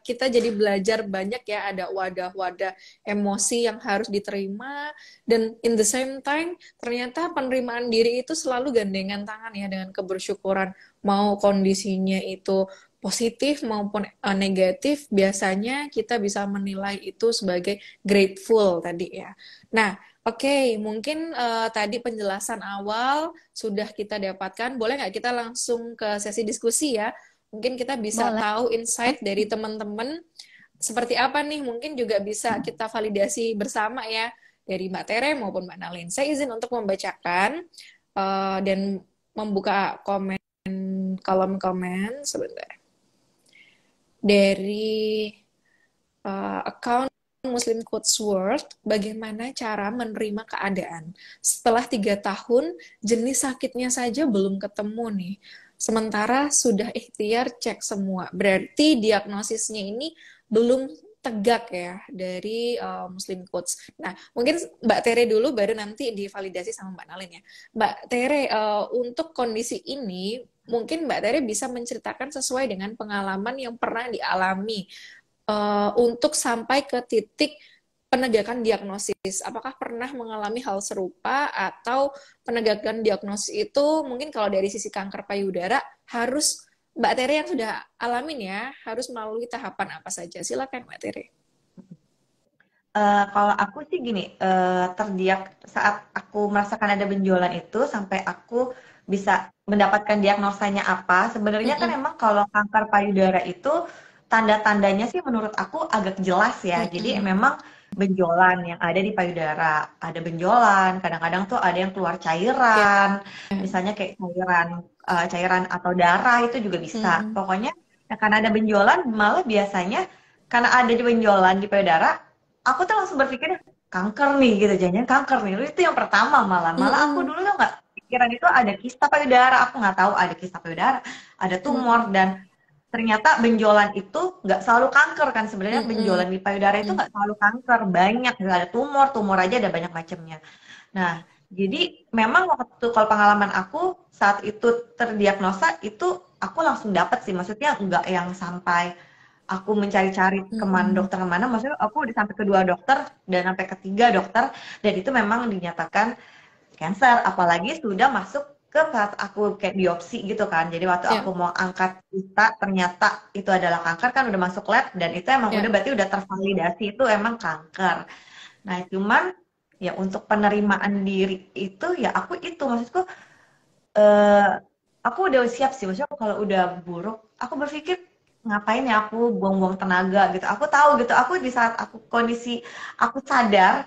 Kita jadi belajar banyak ya, ada wadah-wadah emosi yang harus diterima, dan in the same time, ternyata penerimaan diri itu selalu gandengan tangan ya dengan kebersyukuran. Mau kondisinya itu positif maupun negatif, biasanya kita bisa menilai itu sebagai grateful tadi ya. Nah, oke, mungkin tadi penjelasan awal sudah kita dapatkan. Boleh nggak kita langsung ke sesi diskusi ya? Mungkin kita bisa Boleh. tahu insight dari teman-teman seperti apa nih. Mungkin juga bisa kita validasi bersama ya dari Mbak Tere maupun Mbak Nalin. Saya izin untuk membacakan dan membuka kolom komen sebentar. Dari account Muslim Quotes World, bagaimana cara menerima keadaan. Setelah 3 tahun, jenis sakitnya saja belum ketemu nih. Sementara sudah ikhtiar cek semua. Berarti diagnosisnya ini belum tegak ya dari Muslim Quotes. Nah, mungkin Mbak Tere dulu, baru nanti divalidasi sama Mbak Nalin ya. Mbak Tere, untuk kondisi ini, mungkin Mbak Tere bisa menceritakan sesuai dengan pengalaman yang pernah dialami untuk sampai ke titik penegakan diagnosis. Apakah pernah mengalami hal serupa, atau penegakan diagnosis itu mungkin kalau dari sisi kanker payudara harus Mbak Tere yang sudah alamin ya, harus melalui tahapan apa saja? Silakan Mbak Tere. Kalau aku sih gini, saat aku merasakan ada benjolan itu sampai aku bisa mendapatkan diagnosanya apa, sebenarnya kan Mm-mm. emang kalau kanker payudara itu tanda-tandanya sih menurut aku agak jelas ya. Jadi Mm-mm. memang benjolan yang ada di payudara, ada benjolan, kadang-kadang tuh ada yang keluar Ya. cairan, misalnya kayak cairan atau darah itu juga bisa. Mm-mm. Pokoknya ya, karena ada benjolan malah biasanya karena ada benjolan di payudara, aku tuh langsung berpikir kanker nih gitu, jangan kanker nih. Lu itu yang pertama malah aku Mm-mm. dulu tuh nggak pikiran itu ada kista payudara, aku nggak tahu ada kista payudara, ada tumor, Mm-mm. dan ternyata benjolan itu nggak selalu kanker kan. Sebenarnya Mm-mm. benjolan di payudara itu nggak selalu kanker, banyak ada tumor aja ada banyak macamnya. Nah, jadi memang waktu kalau pengalaman aku saat itu terdiagnosa itu aku langsung dapat sih, maksudnya nggak yang sampai aku mencari-cari Mm-mm. dokter kemana, maksudnya aku udah sampai kedua dokter dan sampai ketiga dokter, dan itu memang dinyatakan cancer, apalagi sudah masuk ke saat aku kayak biopsi gitu kan. Jadi waktu Ya. aku mau angkat kita ternyata itu adalah kanker, kan udah masuk lab dan itu emang udah Ya. berarti udah tervalidasi itu emang kanker. Nah, cuman ya untuk penerimaan diri itu ya aku itu maksudku eh aku udah siap sih, maksudnya kalau udah buruk aku berpikir ngapain ya aku buang-buang tenaga gitu. Aku tahu gitu, aku di saat aku kondisi aku sadar,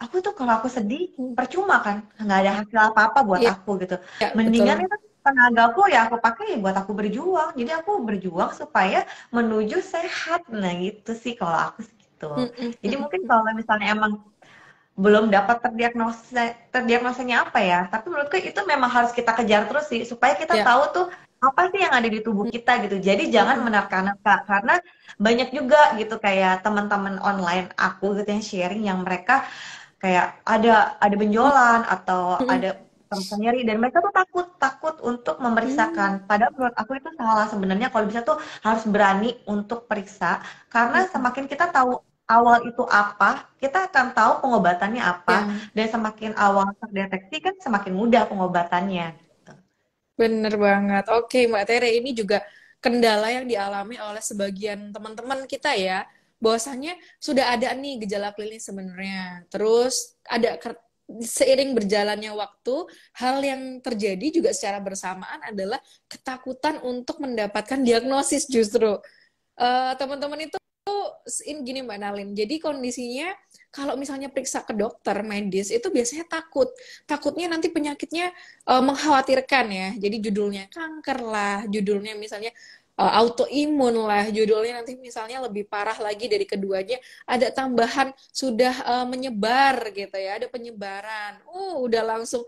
aku tuh kalau aku sedih percuma kan, nggak ada hasil apa-apa buat Ya. aku gitu. Ya, Mendingan betul. itu tenagaku ya aku pakai ya buat aku berjuang. Jadi aku berjuang supaya menuju sehat. Nah gitu sih kalau aku sih gitu. Mm-mm. Jadi mungkin Mm-mm. kalau misalnya emang belum dapat terdiagnosanya apa ya. Tapi menurutku itu memang harus kita kejar terus sih supaya kita Ya. tahu tuh apa sih yang ada di tubuh kita gitu. Jadi jangan Mm-mm. menerka-nerka karena banyak juga gitu kayak teman-teman online aku gitu yang sharing yang mereka kayak ada benjolan atau Mm-mm. ada terasa nyeri dan mereka tuh takut takut untuk Mm. memeriksakan. Padahal menurut aku itu salah sebenarnya kalau bisa tuh harus berani untuk periksa karena Mm-mm. semakin kita tahu awal itu apa, kita akan tahu pengobatannya apa Ya, dan semakin awal terdeteksi kan semakin mudah pengobatannya. bener banget. Oke, Mbak Tere, ini juga kendala yang dialami oleh sebagian teman-teman kita ya. Bahwasannya sudah ada nih gejala klinis sebenarnya. Terus ada seiring berjalannya waktu, hal yang terjadi juga secara bersamaan adalah ketakutan untuk mendapatkan diagnosis justru. Teman-teman itu ini gini Mbak Nalin. Jadi kondisinya kalau misalnya periksa ke dokter medis itu biasanya takutnya nanti penyakitnya mengkhawatirkan ya. Jadi judulnya kanker lah, judulnya misalnya autoimun lah, judulnya nanti misalnya lebih parah lagi dari keduanya, ada tambahan sudah menyebar gitu ya, ada penyebaran. Udah langsung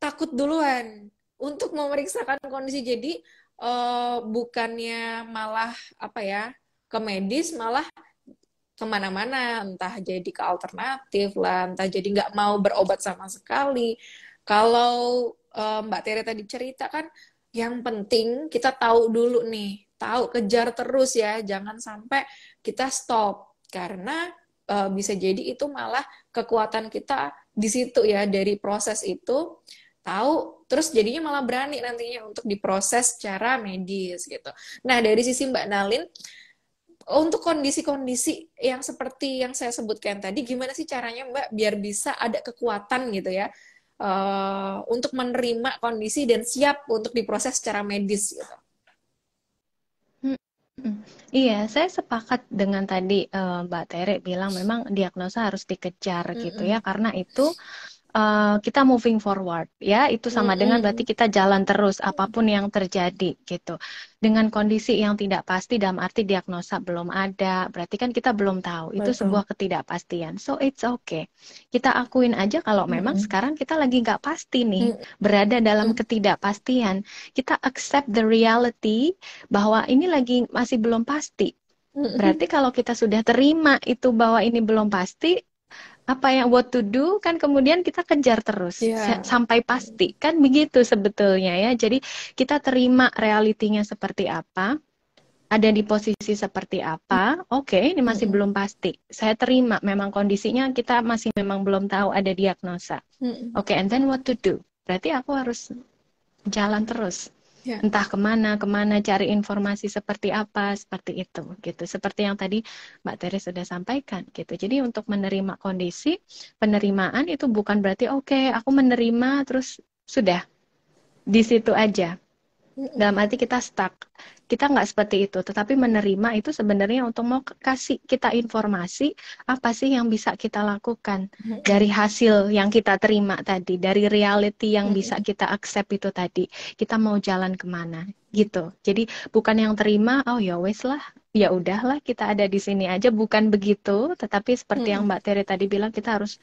takut duluan untuk memeriksakan kondisi. Jadi bukannya malah apa ya ke medis, malah kemana-mana, entah jadi ke alternatif lah, entah jadi nggak mau berobat sama sekali. Kalau Mbak Tere tadi cerita kan, yang penting kita tahu dulu nih, tahu kejar terus ya, jangan sampai kita stop karena bisa jadi itu malah kekuatan kita di situ ya dari proses itu tahu terus jadinya malah berani nantinya untuk diproses secara medis gitu. Nah dari sisi Mbak Nalin untuk kondisi-kondisi yang seperti yang saya sebutkan tadi, gimana sih caranya Mbak biar bisa ada kekuatan gitu ya untuk menerima kondisi dan siap untuk diproses secara medis gitu. Mm. Iya, saya sepakat dengan tadi Mbak Tere bilang memang diagnosa harus dikejar gitu ya, Mm-mm. karena itu kita moving forward ya, itu sama dengan berarti Mm-mm. kita jalan terus apapun yang terjadi gitu. Dengan kondisi yang tidak pasti dalam arti diagnosa belum ada, berarti kan kita belum tahu. Itu sebuah Betul. ketidakpastian. So it's okay. Kita akuin aja kalau memang Mm-mm. sekarang kita lagi nggak pasti nih, Mm-mm. berada dalam ketidakpastian. Kita accept the reality bahwa ini lagi masih belum pasti. Mm-mm. Berarti kalau kita sudah terima itu bahwa ini belum pasti, apa yang what to do kan kemudian kita kejar terus Ya. sampai pasti kan begitu sebetulnya ya. Jadi kita terima realitinya seperti apa, ada di posisi seperti apa. Oke, ini masih Mm-mm. belum pasti. Saya terima memang kondisinya kita masih memang belum tahu ada diagnosa. Mm-mm. Oke, and then what to do? Berarti aku harus jalan terus. Ya. Entah kemana cari informasi seperti apa, seperti itu, gitu. Seperti yang tadi Mbak Tere sudah sampaikan, gitu. Jadi untuk menerima kondisi, penerimaan itu bukan berarti oke, aku menerima terus sudah di situ aja. Mm-mm. Dalam arti kita stuck. Kita nggak seperti itu, tetapi menerima itu sebenarnya untuk mau kasih kita informasi apa sih yang bisa kita lakukan dari Mm-mm. hasil yang kita terima tadi, dari reality yang bisa Mm-mm. kita accept itu tadi. Kita mau jalan kemana gitu. Jadi bukan yang terima, oh ya wes lah, ya udahlah kita ada di sini aja, bukan begitu. Tetapi seperti yang Mm-mm. Mbak Tere tadi bilang, kita harus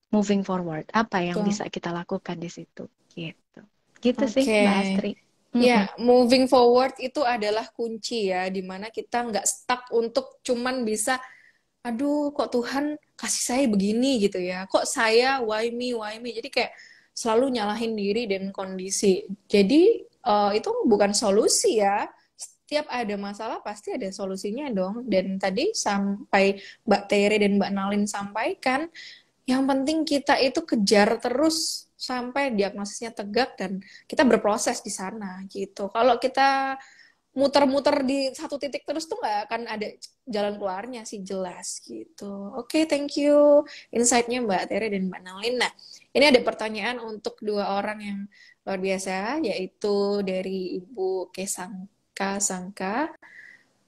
moving forward. Apa yang Betul. bisa kita lakukan di situ? Gitu. Gitu sih Oke. Mbak Astri. Mm-mm. Ya, moving forward itu adalah kunci ya, dimana kita nggak stuck untuk cuman bisa, aduh kok Tuhan kasih saya begini gitu ya, kok saya why me, jadi kayak selalu nyalahin diri dan kondisi. Jadi itu bukan solusi ya, setiap ada masalah pasti ada solusinya dong. Dan tadi sampai Mbak Tere dan Mbak Nalin sampaikan, yang penting kita itu kejar terus sampai diagnosisnya tegak dan kita berproses di sana gitu. Kalau kita muter-muter di satu titik terus tuh nggak akan ada jalan keluarnya sih jelas gitu. Oke, thank you insight-nya Mbak Tere dan Mbak Nalin. Nah, ini ada pertanyaan untuk dua orang yang luar biasa, yaitu dari Ibu Kesangka Sangka.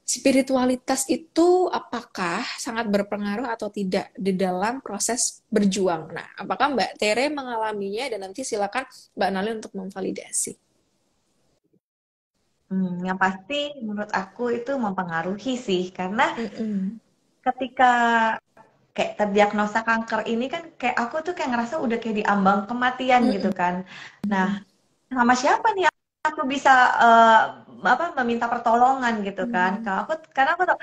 Spiritualitas itu apakah sangat berpengaruh atau tidak di dalam proses berjuang? Nah, apakah Mbak Tere mengalaminya dan nanti silakan Mbak Nali untuk memvalidasi. Yang pasti menurut aku itu mempengaruhi sih karena Mm-mm. ketika kayak terdiagnosa kanker ini kan kayak aku tuh kayak ngerasa udah kayak di ambang kematian gitu Mm-mm. kan. Nah, sama siapa nih aku bisa apa meminta pertolongan gitu kan? Mm. Karena aku tuh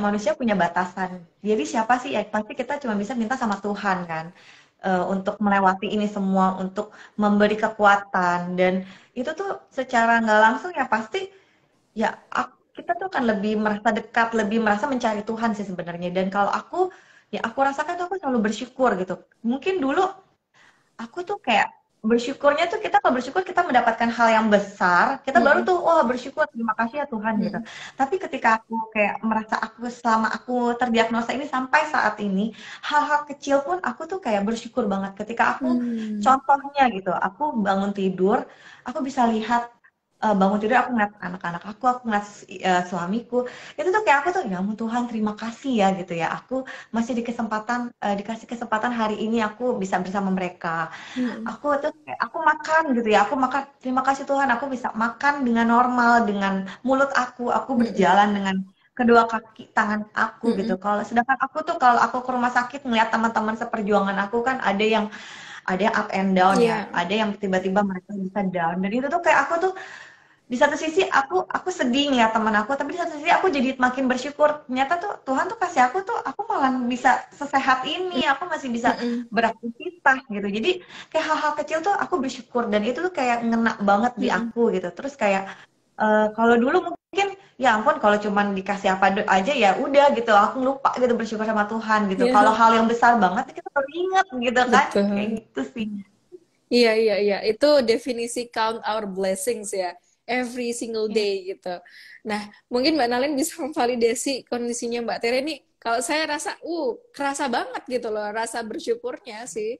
manusia punya batasan. Jadi siapa sih ya pasti kita cuma bisa minta sama Tuhan kan. Untuk melewati ini semua, untuk memberi kekuatan dan itu tuh secara nggak langsung ya pasti ya kita tuh akan lebih merasa dekat, lebih merasa mencari Tuhan sih sebenarnya. Dan kalau aku rasakan tuh aku selalu bersyukur gitu. Mungkin dulu aku tuh kayak bersyukurnya tuh kita kalau bersyukur kita mendapatkan hal yang besar, kita baru Mm-mm. tuh wah bersyukur terima kasih ya Tuhan gitu. Mm-mm. Tapi ketika aku kayak merasa aku selama aku terdiagnosa ini sampai saat ini, hal-hal kecil pun aku tuh kayak bersyukur banget ketika aku Mm. contohnya gitu, aku bangun tidur, aku bisa lihat bangun tidur aku ngeliat anak-anak aku ngeliat suamiku, itu tuh kayak aku tuh ya ampun Tuhan terima kasih ya gitu ya, aku masih dikasih kesempatan hari ini aku bisa bersama mereka. Mm-mm. Aku makan gitu ya, aku makan, terima kasih Tuhan aku bisa makan dengan normal, dengan mulut aku Mm-mm. berjalan dengan kedua kaki tangan aku gitu. Mm-mm. Sedangkan aku tuh kalau aku ke rumah sakit ngeliat teman-teman seperjuangan aku kan ada yang up and down ya, Iya. ada yang tiba-tiba mereka bisa down. Dan itu tuh kayak aku tuh di satu sisi aku sedih ngeliat teman aku, tapi di satu sisi aku jadi makin bersyukur. Ternyata tuh Tuhan tuh kasih aku malah bisa sesehat ini, aku masih bisa Mm-mm. beraktivitas gitu. Jadi kayak hal-hal kecil tuh aku bersyukur dan itu tuh kayak ngena banget di Mm-mm. aku gitu. Terus kayak kalau dulu mungkin ya ampun kalau cuman dikasih apa aja ya udah gitu, aku lupa gitu bersyukur sama Tuhan gitu. Kalau Iya, hal yang besar banget kita baru ingat gitu kan, kayak betul. gitu sih. Iya, iya, iya. Itu definisi count our blessings ya. Every single Ya. day gitu. Nah, mungkin Mbak Nalin bisa memvalidasi kondisinya Mbak Tere ini. Kalau saya rasa, kerasa banget gitu loh, rasa bersyukurnya sih.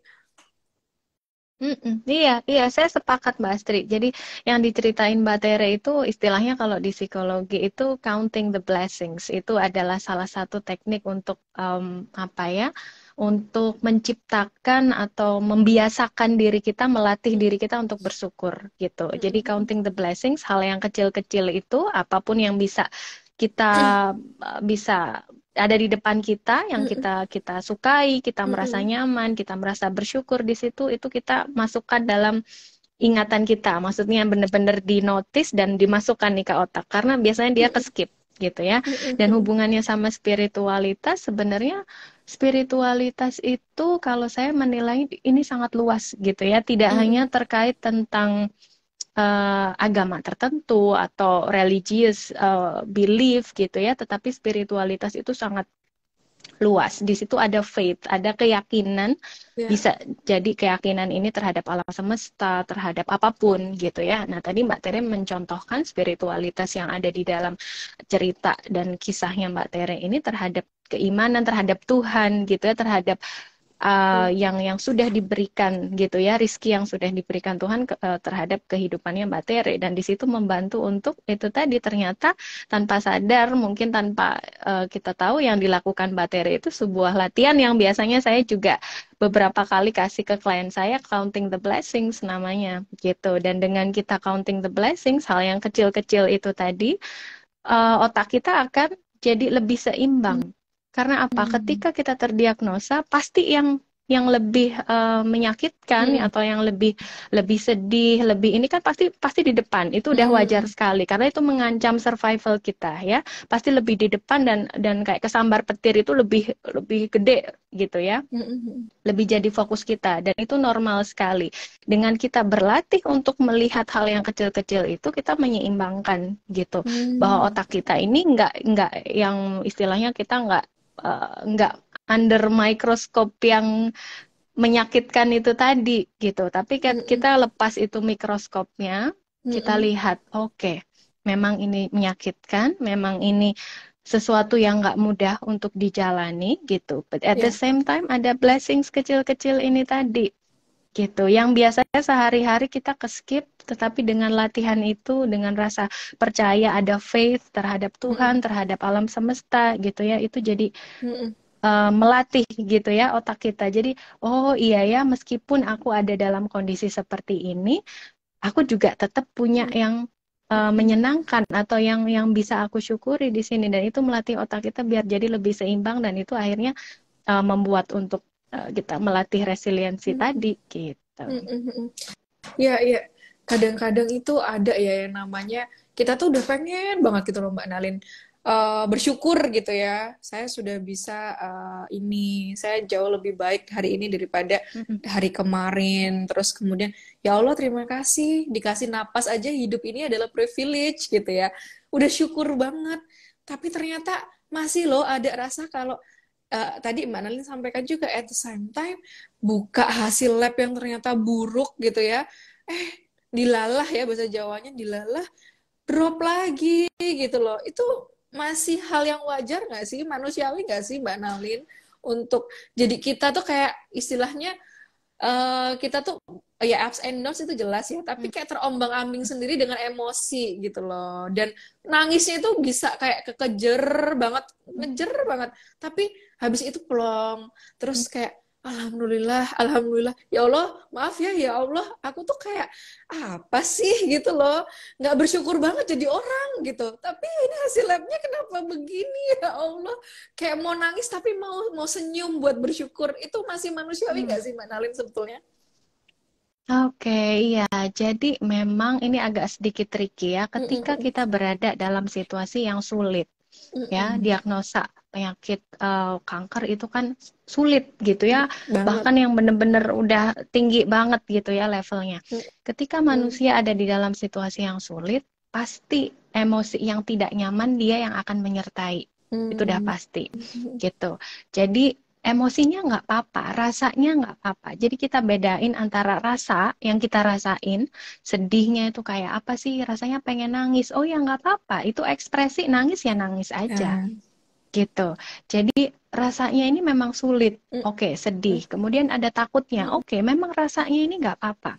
Iya, iya, saya sepakat Mbak Astri. Jadi yang diceritain Mbak Tere itu istilahnya kalau di psikologi itu counting the blessings. Itu adalah salah satu teknik untuk apa ya? Untuk menciptakan atau membiasakan diri kita, melatih diri kita untuk bersyukur gitu. Jadi Mm-mm. counting the blessings, hal yang kecil-kecil itu apapun yang kita bisa ada di depan kita yang Mm-mm. kita kita sukai, kita merasa Mm-mm. nyaman, kita merasa bersyukur di situ itu kita masukkan dalam ingatan kita. Maksudnya benar-benar di notice dan dimasukkan nih ke otak karena biasanya dia ke Mm-mm. skip gitu ya. Dan Mm-mm. hubungannya sama spiritualitas sebenarnya spiritualitas itu kalau saya menilai ini sangat luas gitu ya, tidak hanya Mm-mm. terkait tentang agama tertentu atau religious belief gitu ya, tetapi spiritualitas itu sangat luas. Di situ ada faith, ada keyakinan, Ya. bisa jadi keyakinan ini terhadap alam semesta, terhadap apapun gitu ya. Nah, tadi Mbak Tere mencontohkan spiritualitas yang ada di dalam cerita dan kisahnya Mbak Tere ini terhadap keimanan terhadap Tuhan gitu ya, terhadap yang sudah diberikan gitu ya, rizki yang sudah diberikan Tuhan terhadap kehidupannya Mbak Tere dan di situ membantu untuk itu tadi ternyata tanpa sadar mungkin tanpa kita tahu yang dilakukan Mbak Tere itu sebuah latihan yang biasanya saya juga beberapa kali kasih ke klien saya counting the blessings namanya gitu dan dengan kita counting the blessings hal yang kecil-kecil itu tadi otak kita akan jadi lebih seimbang. Karena apa? Mm-mm. Ketika kita terdiagnosa, pasti yang lebih menyakitkan Mm-mm. atau yang lebih lebih sedih, lebih ini kan pasti pasti di depan. Itu udah wajar Mm-mm. sekali karena itu mengancam survival kita ya. Pasti lebih di depan dan kayak kesambar petir itu lebih lebih gede gitu ya, Mm-mm. lebih jadi fokus kita dan itu normal sekali. Dengan kita berlatih untuk melihat hal yang kecil-kecil itu kita menyeimbangkan gitu bahwa Mm. otak kita ini nggak yang istilahnya kita nggak under mikroskop yang menyakitkan itu tadi gitu. Tapi Mm-mm. kita lepas itu mikroskopnya, kita Mm-mm. lihat oke, memang ini menyakitkan, memang ini sesuatu yang nggak mudah untuk dijalani gitu. But at the Ya. same time ada blessings kecil-kecil ini tadi gitu. Yang biasanya sehari-hari kita skip, tetapi dengan latihan itu, dengan rasa percaya ada faith terhadap Mm-mm. Tuhan, terhadap alam semesta gitu ya, itu jadi Mm-mm. melatih gitu ya otak kita. Jadi, oh iya ya, meskipun aku ada dalam kondisi seperti ini, aku juga tetap punya yang Mm-mm. menyenangkan atau yang bisa aku syukuri di sini dan itu melatih otak kita biar jadi lebih seimbang dan itu akhirnya membuat untuk kita melatih resiliensi tadi gitu. Iya, iya. Kadang-kadang itu ada ya yang namanya kita tuh udah pengen banget gitu loh Mbak Nalin, bersyukur gitu ya. Saya sudah bisa ini, saya jauh lebih baik hari ini daripada hari kemarin. Terus kemudian ya Allah terima kasih dikasih napas aja, hidup ini adalah privilege gitu ya. Udah syukur banget. Tapi ternyata masih loh ada rasa kalau tadi Mbak Nalin sampaikan juga at the same time buka hasil lab yang ternyata buruk gitu ya. Dilalah ya bahasa Jawanya, dilalah drop lagi gitu loh. Itu masih hal yang wajar nggak sih, manusiawi nggak sih Mbak Nalin, untuk jadi kita tuh kayak istilahnya kita tuh ya ups and downs itu jelas ya, tapi kayak terombang-ambing sendiri dengan emosi gitu loh. Dan nangisnya itu bisa kayak kekejer banget, ngejer banget, tapi habis itu plong. Terus kayak alhamdulillah, alhamdulillah. Ya Allah, maaf ya, ya Allah, aku tuh kayak apa sih gitu loh. Nggak bersyukur banget jadi orang gitu. Tapi ini hasil labnya kenapa begini ya Allah? Kayak mau nangis tapi mau senyum buat bersyukur. Itu masih manusiawi nggak sih Mbak Nalin sebetulnya? Oke, iya. Jadi memang ini agak sedikit tricky ya ketika kita berada dalam situasi yang sulit. Ya, diagnosa penyakit kanker itu kan sulit gitu ya. Banget. Bahkan yang benar-benar udah tinggi banget gitu ya levelnya. Ketika manusia ada di dalam situasi yang sulit, pasti emosi yang tidak nyaman dia yang akan menyertai. Itu udah pasti gitu. Jadi emosinya nggak apa-apa, rasanya nggak apa-apa. Jadi kita bedain antara rasa yang kita rasain, sedihnya itu kayak apa sih, rasanya pengen nangis. Oh ya nggak apa-apa, itu ekspresi nangis ya nangis aja. Gitu. Jadi rasanya ini memang sulit. Oke, sedih. Kemudian ada takutnya. Oke, memang rasanya ini nggak apa-apa.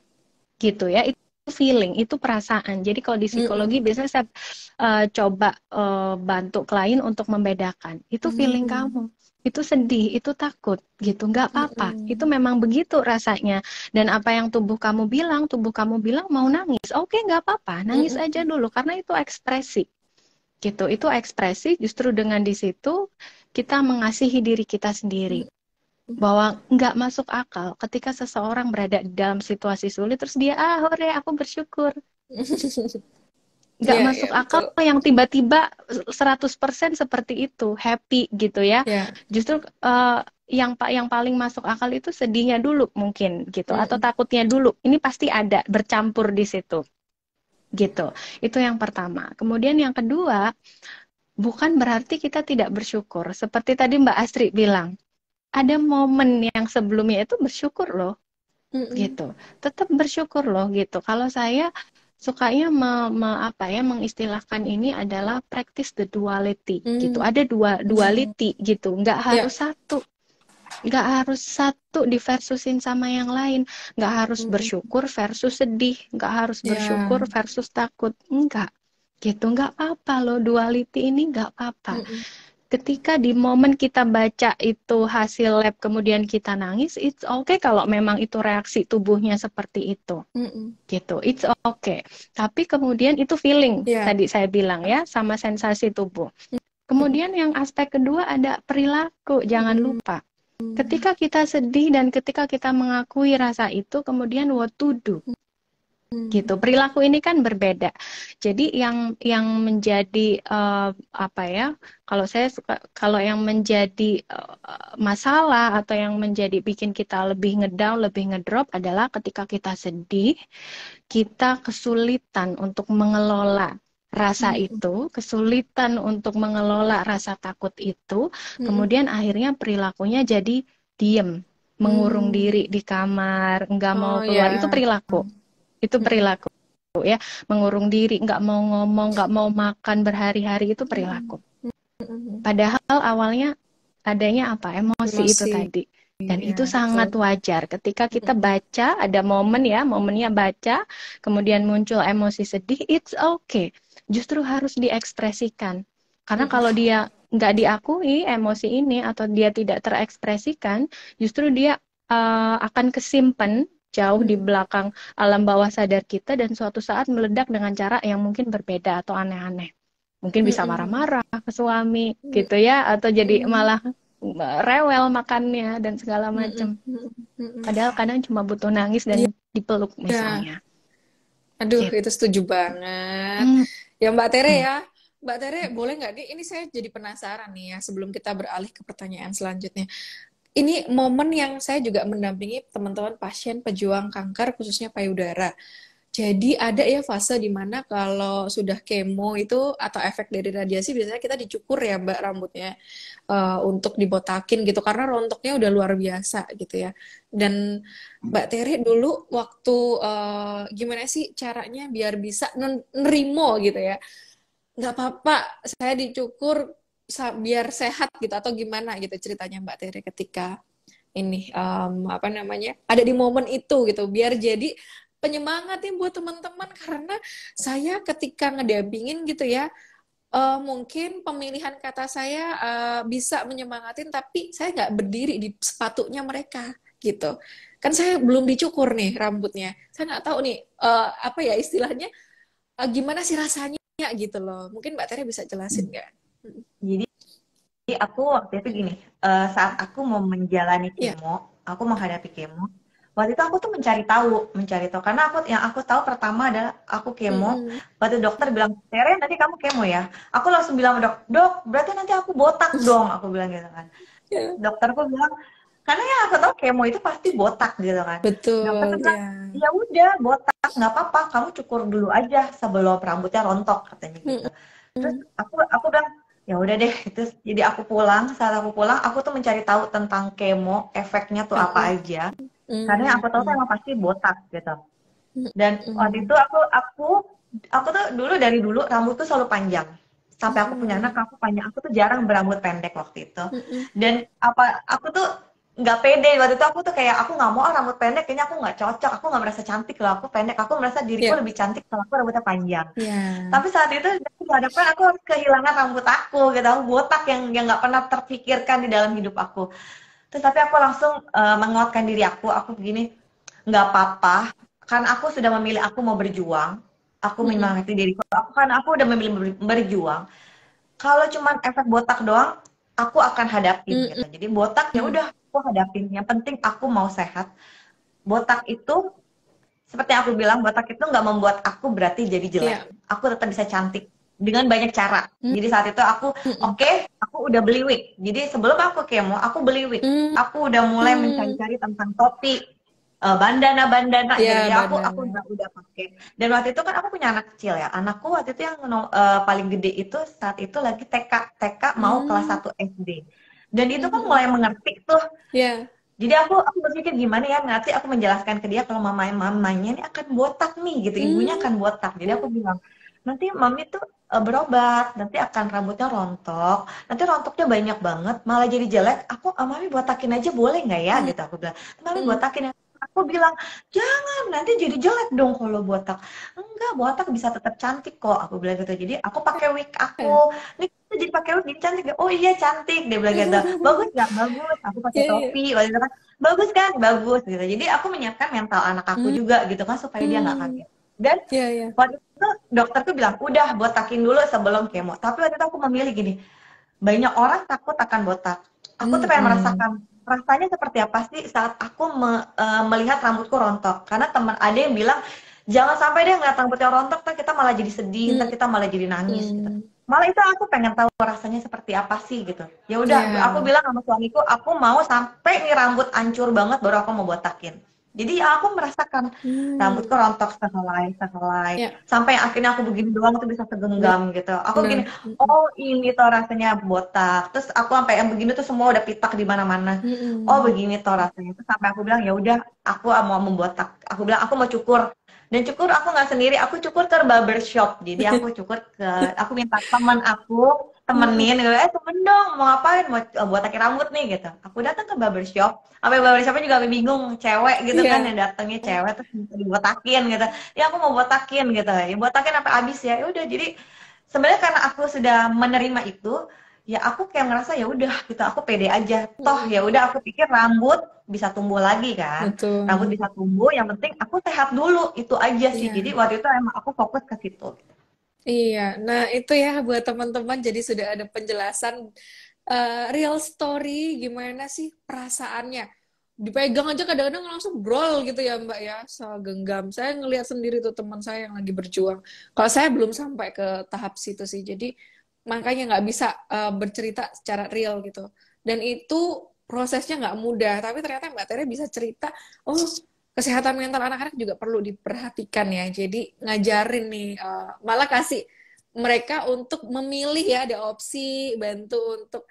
Gitu ya. Itu feeling, itu perasaan. Jadi kalau di psikologi biasanya saya coba bantu klien untuk membedakan. Itu feeling kamu. Itu sedih, itu takut, gitu, nggak apa-apa. Itu memang begitu rasanya. Dan apa yang tubuh kamu bilang mau nangis, oke, nggak apa-apa, nangis aja dulu, karena itu ekspresi, gitu. Itu ekspresi, justru dengan di situ kita mengasihi diri kita sendiri. Bahwa nggak masuk akal ketika seseorang berada di dalam situasi sulit, terus dia, hore, aku bersyukur. Nggak masuk akal betul. Yang tiba-tiba 100% seperti itu, happy gitu ya. Justru yang paling masuk akal itu sedihnya dulu mungkin gitu, atau takutnya dulu. Ini pasti ada bercampur di situ. Gitu. Itu yang pertama. Kemudian yang kedua, bukan berarti kita tidak bersyukur. Seperti tadi Mbak Astri bilang, ada momen yang sebelumnya itu bersyukur loh. Gitu. Tetap bersyukur loh gitu. Kalau saya sukanya mengistilahkan ini adalah practice the duality gitu. Ada duality gitu, nggak harus satu. Nggak harus satu diversusin sama yang lain. Nggak harus bersyukur versus sedih. Nggak harus bersyukur versus takut. Enggak. Gitu, nggak apa-apa loh. Duality ini nggak apa-apa. Ketika di momen kita baca itu hasil lab kemudian kita nangis, it's okay kalau memang itu reaksi tubuhnya seperti itu. Gitu, it's okay. Tapi kemudian itu feeling, tadi saya bilang ya, sama sensasi tubuh. Kemudian yang aspek kedua ada perilaku, jangan lupa. Ketika kita sedih dan ketika kita mengakui rasa itu, kemudian what to do. Gitu, perilaku ini kan berbeda. Jadi yang menjadi kalau yang menjadi masalah atau yang menjadi bikin kita lebih ngedown, lebih ngedrop adalah ketika kita sedih, kita kesulitan untuk mengelola rasa itu, kesulitan untuk mengelola rasa takut itu, kemudian akhirnya perilakunya jadi diem, mengurung diri di kamar, nggak mau keluar, itu perilaku. Itu perilaku ya, mengurung diri, nggak mau ngomong, nggak mau makan berhari-hari, itu perilaku. Padahal awalnya adanya apa? Emosi itu tadi. Dan itu sangat wajar ketika kita baca, ada momen ya, momennya baca, kemudian muncul emosi sedih, it's okay. Justru harus diekspresikan. Karena kalau dia nggak diakui emosi ini atau dia tidak terekspresikan, justru dia akan kesimpan jauh di belakang alam bawah sadar kita dan suatu saat meledak dengan cara yang mungkin berbeda atau aneh-aneh. Mungkin bisa marah-marah ke suami gitu ya, atau jadi malah rewel makannya dan segala Mm-mm, macam. mm-mm, mm-mm. Padahal kadang cuma butuh nangis Iya, dan dipeluk misalnya. aduh Gitu. itu setuju banget. Hmm. Ya Mbak Tere ya, Mbak Tere boleh nggak nih? Ini saya jadi penasaran nih ya sebelum kita beralih ke pertanyaan selanjutnya. Ini momen yang saya juga mendampingi teman-teman pasien pejuang kanker khususnya payudara. Jadi ada ya fase dimana kalau sudah kemo itu atau efek dari radiasi biasanya kita dicukur ya Mbak rambutnya untuk dibotakin gitu karena rontoknya udah luar biasa gitu ya. Dan Mbak Tere dulu waktu gimana sih caranya biar bisa nerimo gitu ya? Nggak apa-apa, saya dicukur biar sehat gitu atau gimana gitu ceritanya Mbak Tere ketika ini apa namanya ada di momen itu gitu biar jadi penyemangat nih buat teman-teman karena saya ketika ngedampingin gitu ya mungkin pemilihan kata saya bisa menyemangatin tapi saya nggak berdiri di sepatunya mereka gitu kan saya belum dicukur nih rambutnya saya nggak tahu nih apa ya istilahnya gimana sih rasanya gitu loh mungkin Mbak Tere bisa jelasin nggak? Jadi aku waktu itu gini, saat aku mau menjalani Iya. kemo, aku menghadapi kemo. Waktu itu aku tuh mencari tahu karena yang aku tahu pertama adalah aku kemo. Mm-mm. Waktu dokter bilang, Tere nanti kamu kemo ya. Aku langsung bilang sama dok, berarti nanti aku botak dong. Aku bilang gitu kan. Ya, Dokterku bilang, karena ya aku tahu kemo itu pasti botak gitu kan. Dokter tuh betul bilang, ya. ya udah botak nggak apa-apa, kamu cukur dulu aja sebelum rambutnya rontok katanya gitu. Terus Mm-mm. aku bilang ya udah deh. Terus jadi saat aku pulang, aku tuh mencari tahu tentang kemo, efeknya tuh apa Mm-mm. aja. Karena yang aku tahu tuh Mm-mm. emang pasti botak gitu. Dan waktu Mm-mm. itu aku tuh dari dulu rambut tuh selalu panjang. Sampai aku punya anak, Mm-mm. aku tuh jarang berambut pendek waktu itu. Mm-mm. Dan aku tuh nggak pede waktu itu, aku tuh kayak aku nggak mau rambut pendek, kayaknya aku nggak cocok, aku nggak merasa cantik kalau aku pendek, aku merasa diriku Ya, lebih cantik kalau aku rambutnya panjang. ya. Tapi saat itu aku dihadapkan aku harus kehilangan rambut aku gitu, aku botak yang nggak pernah terpikirkan di dalam hidup aku. Terus tapi aku langsung menguatkan diri aku begini, nggak apa-apa, karena aku sudah memilih aku mau berjuang, aku Mm-mm. menyemangati diriku, karena aku udah memilih berjuang. Kalau cuman efek botak doang, aku akan hadapin gitu. Mm-mm. Jadi botak ya udah aku hadapin. Yang penting aku mau sehat. Botak itu seperti yang aku bilang, botak itu nggak membuat aku berarti jadi jelek. Ya. Aku tetap bisa cantik dengan banyak cara. Jadi saat itu Mm-mm. aku udah beli wig. Jadi sebelum aku kemo, aku beli wig. Mm-mm. Aku udah mulai mencari-cari tentang topi, bandana-bandana gitu. Ya, Jadi aku bandana. udah pakai. Dan waktu itu kan aku punya anak kecil ya. Anakku waktu itu yang paling gede itu saat itu lagi TK mau kelas Mm. 1 SD. Dan itu kan Mm-mm. mulai mengerti tuh. Ya. Jadi aku berpikir gimana ya nanti aku menjelaskan ke dia kalau mamanya ini akan botak nih gitu, ibunya Mm. akan botak. Jadi aku bilang, nanti mami tuh berobat, nanti akan rambutnya rontok, nanti rontoknya banyak banget, malah jadi jelek. Mami botakin aja boleh nggak ya? Gitu aku bilang. Mami Mm. botakin ya. Aku bilang, jangan nanti jadi jelek dong kalau botak. Enggak, botak bisa tetap cantik kok. Aku bilang gitu. Jadi aku pakai wig Ya. aku. Nih kita jadi pakai wig jadi cantik gak? Oh iya cantik. Dia bilang gitu. Bagus nggak? Bagus. Aku pakai Ya, ya. topi. Waktu itu kan bagus kan? Bagus gitu. Jadi aku menyiapkan mental anak aku Mm. juga gitu kan supaya dia nggak kaget. Dan Ya, ya. waktu itu dokter tuh bilang udah botakin dulu sebelum kemo. Tapi waktu itu aku memilih gini, banyak orang takut akan botak. Aku tuh pengen Mm-mm. merasakan rasanya seperti apa sih saat aku melihat rambutku rontok. Karena teman ada yang bilang jangan sampai dia ngeliat rambutnya rontok, ntar kita malah jadi sedih, ntar kita malah jadi nangis gitu. Mm. Malah itu aku pengen tahu rasanya seperti apa sih gitu. Ya udah, aku Ya. bilang sama suamiku, aku mau sampai nih rambut hancur banget baru aku mau botakin. Jadi ya aku merasakan rambutku Mm. rontok sehelai, Ya, sampai akhirnya aku begini doang tuh bisa segenggam gitu. Aku begini, benar. Mm-mm. oh ini toh rasanya botak. Terus aku sampai yang begini tuh semua udah pitak di mana-mana. Oh Mm-mm. begini toh rasanya. Terus sampai aku bilang ya udah, aku mau membotak. Aku bilang aku mau cukur. Dan cukur aku nggak sendiri, aku cukur ke barbershop. Jadi aku minta teman aku Mm-mm. temenin, temen dong mau ngapain, mau botakin rambut nih gitu. Aku datang ke barbershop, sampai barbershopnya juga bingung, cewek gitu kan yang Ya. datangnya cewek terus minta dibotakin gitu. Ya aku mau botakin gitu, ya botakin sampai habis ya. Ya udah jadi sebenarnya karena aku sudah menerima itu, ya aku kayak ngerasa ya udah gitu, aku pede aja. Toh ya Mm-mm. udah aku pikir rambut bisa tumbuh lagi kan. Rambut Betul. bisa tumbuh, yang penting aku sehat dulu, itu aja sih. Jadi Iya. waktu itu emang aku fokus ke situ. Iya, nah itu ya buat teman-teman jadi sudah ada penjelasan real story gimana sih perasaannya. Dipegang aja kadang-kadang langsung brawl gitu ya Mbak ya, segenggam. Saya ngelihat sendiri tuh teman saya yang lagi berjuang. Kalau saya belum sampai ke tahap situ sih, jadi makanya nggak bisa bercerita secara real gitu. Dan itu prosesnya nggak mudah, tapi ternyata Mbak Tere bisa cerita, oh kesehatan mental anak-anak juga perlu diperhatikan ya. Jadi ngajarin nih, malah kasih mereka untuk memilih ya, ada opsi bantu untuk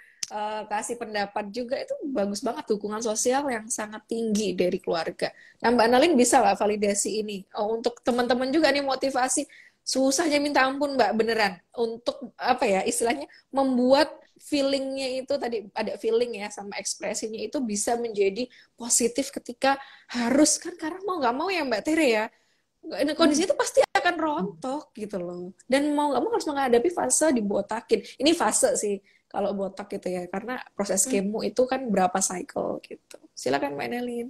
kasih pendapat juga. Itu bagus banget, dukungan sosial yang sangat tinggi dari keluarga. Nah Mbak Nalin bisa lah validasi ini. Oh, untuk teman-teman juga nih motivasi, susahnya minta ampun Mbak, beneran. Untuk apa ya istilahnya, membuat feelingnya itu tadi, ada feeling ya sama ekspresinya itu bisa menjadi positif ketika harus kan, karena mau nggak mau ya Mbak Tere ya, kondisi itu pasti akan rontok gitu loh. Dan mau nggak mau harus menghadapi fase dibotakin. Ini fase sih kalau botak gitu ya, karena proses kemo itu kan berapa cycle gitu. Silakan Mbak Nelin.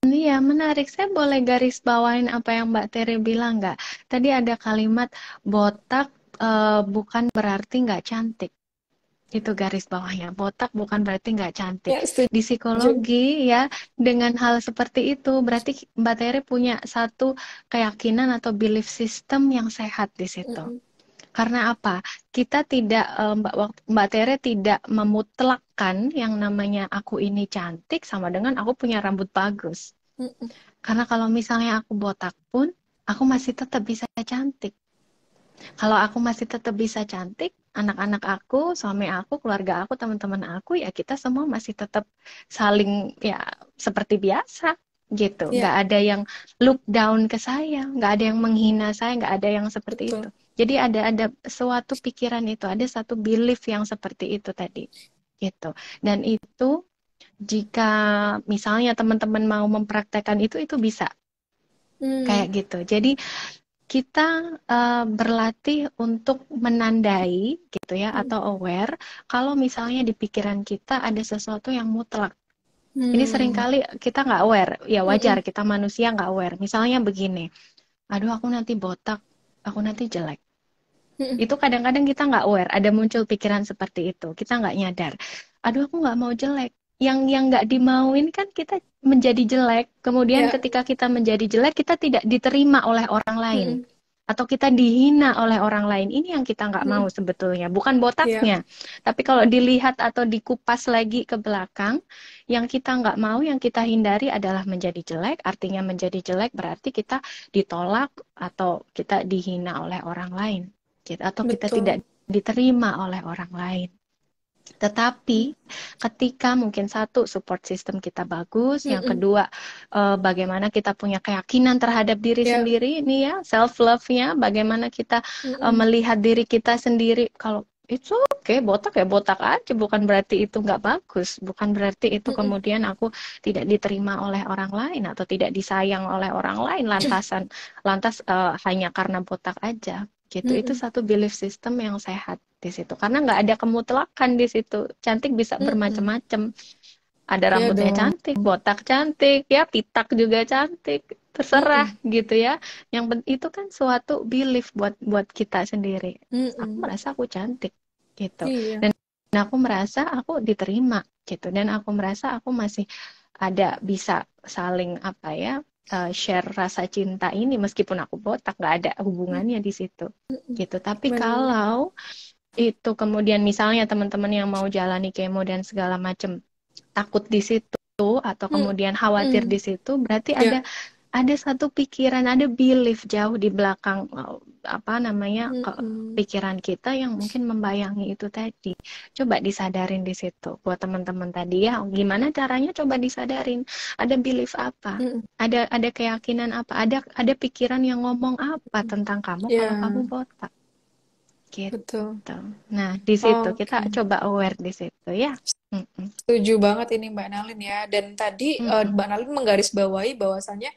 Iya, menarik. Saya boleh garis bawain apa yang Mbak Tere bilang nggak? Tadi ada kalimat botak bukan berarti nggak cantik. Itu garis bawahnya. Botak bukan berarti nggak cantik. Ya, setuju. Di psikologi ya, dengan hal seperti itu, berarti Mbak Tere punya satu keyakinan atau belief system yang sehat di situ. Mm-mm. Karena apa? Kita tidak, Mbak Tere tidak memutlakkan yang namanya aku ini cantik sama dengan aku punya rambut bagus. Mm-mm. Karena kalau misalnya aku botak pun, aku masih tetap bisa cantik. Kalau aku masih tetap bisa cantik, anak-anak aku, suami aku, keluarga aku, teman-teman aku, ya kita semua masih tetap saling ya seperti biasa gitu. Ya, Nggak ada yang look down ke saya, nggak ada yang menghina saya, nggak ada yang seperti itu. betul. Jadi ada suatu pikiran itu, ada satu belief yang seperti itu tadi, gitu. Dan itu jika misalnya teman-teman mau mempraktekkan itu bisa kayak Hmm. gitu. Jadi kita berlatih untuk menandai gitu ya Hmm. atau aware kalau misalnya di pikiran kita ada sesuatu yang mutlak. Ini Hmm. seringkali kita nggak aware, ya wajar Mm-mm. kita manusia nggak aware. Misalnya begini, aduh aku nanti botak, aku nanti jelek. Mm-mm. Itu kadang-kadang kita nggak aware, ada muncul pikiran seperti itu, kita nggak nyadar. Aduh aku nggak mau jelek. Yang nggak dimauin kan kita menjadi jelek. Kemudian Ya. ketika kita menjadi jelek, kita tidak diterima oleh orang lain Mm-mm. atau kita dihina oleh orang lain. Ini yang kita nggak mau Mm-mm. sebetulnya, bukan Ya. botaknya. Tapi kalau dilihat atau dikupas lagi ke belakang, yang kita nggak mau, yang kita hindari adalah menjadi jelek. Artinya menjadi jelek berarti kita ditolak atau kita dihina oleh orang lain, gitu. Atau kita tidak Betul. diterima oleh orang lain. Tetapi ketika mungkin satu support system kita bagus, yang Mm-mm. kedua bagaimana kita punya keyakinan terhadap diri Ya. sendiri ini ya, self love-nya, bagaimana kita Mm-mm. melihat diri kita sendiri kalau itu oke, botak ya botak aja, bukan berarti itu nggak bagus, bukan berarti itu Mm-mm. kemudian aku tidak diterima oleh orang lain atau tidak disayang oleh orang lain lantas hanya karena botak aja gitu. Itu Mm-mm. satu belief system yang sehat di situ karena nggak ada kemutlakan di situ. Cantik bisa Mm-mm. bermacam-macam, ada Ya rambutnya dong. cantik, botak cantik, ya pitak juga cantik, terserah Mm-mm. gitu ya. Itu kan suatu belief buat buat kita sendiri. Aku Mm-mm. merasa aku cantik gitu, Iya. dan aku merasa aku diterima gitu, dan aku merasa aku masih ada bisa saling apa ya, share rasa cinta ini meskipun aku botak, nggak ada hubungannya di situ gitu. Tapi Benar. kalau itu kemudian misalnya teman-teman yang mau jalani kemo dan segala macam takut di situ atau kemudian khawatir Mm-mm. di situ, berarti Ya. ada satu pikiran, ada belief jauh di belakang apa namanya Mm-mm. pikiran kita yang mungkin membayangi itu tadi. Coba disadarin di situ. Buat teman-teman tadi ya, gimana caranya coba disadarin. Ada belief apa? Mm-mm. Ada keyakinan apa? Ada pikiran yang ngomong apa tentang kamu kalau kamu Ya, botak gitu. betul. Nah, di situ kita Oke. coba aware di situ ya. Mm-mm. Setuju banget ini Mbak Nalin ya. Dan tadi Mm-mm. Mbak Nalin menggarisbawahi bahwasannya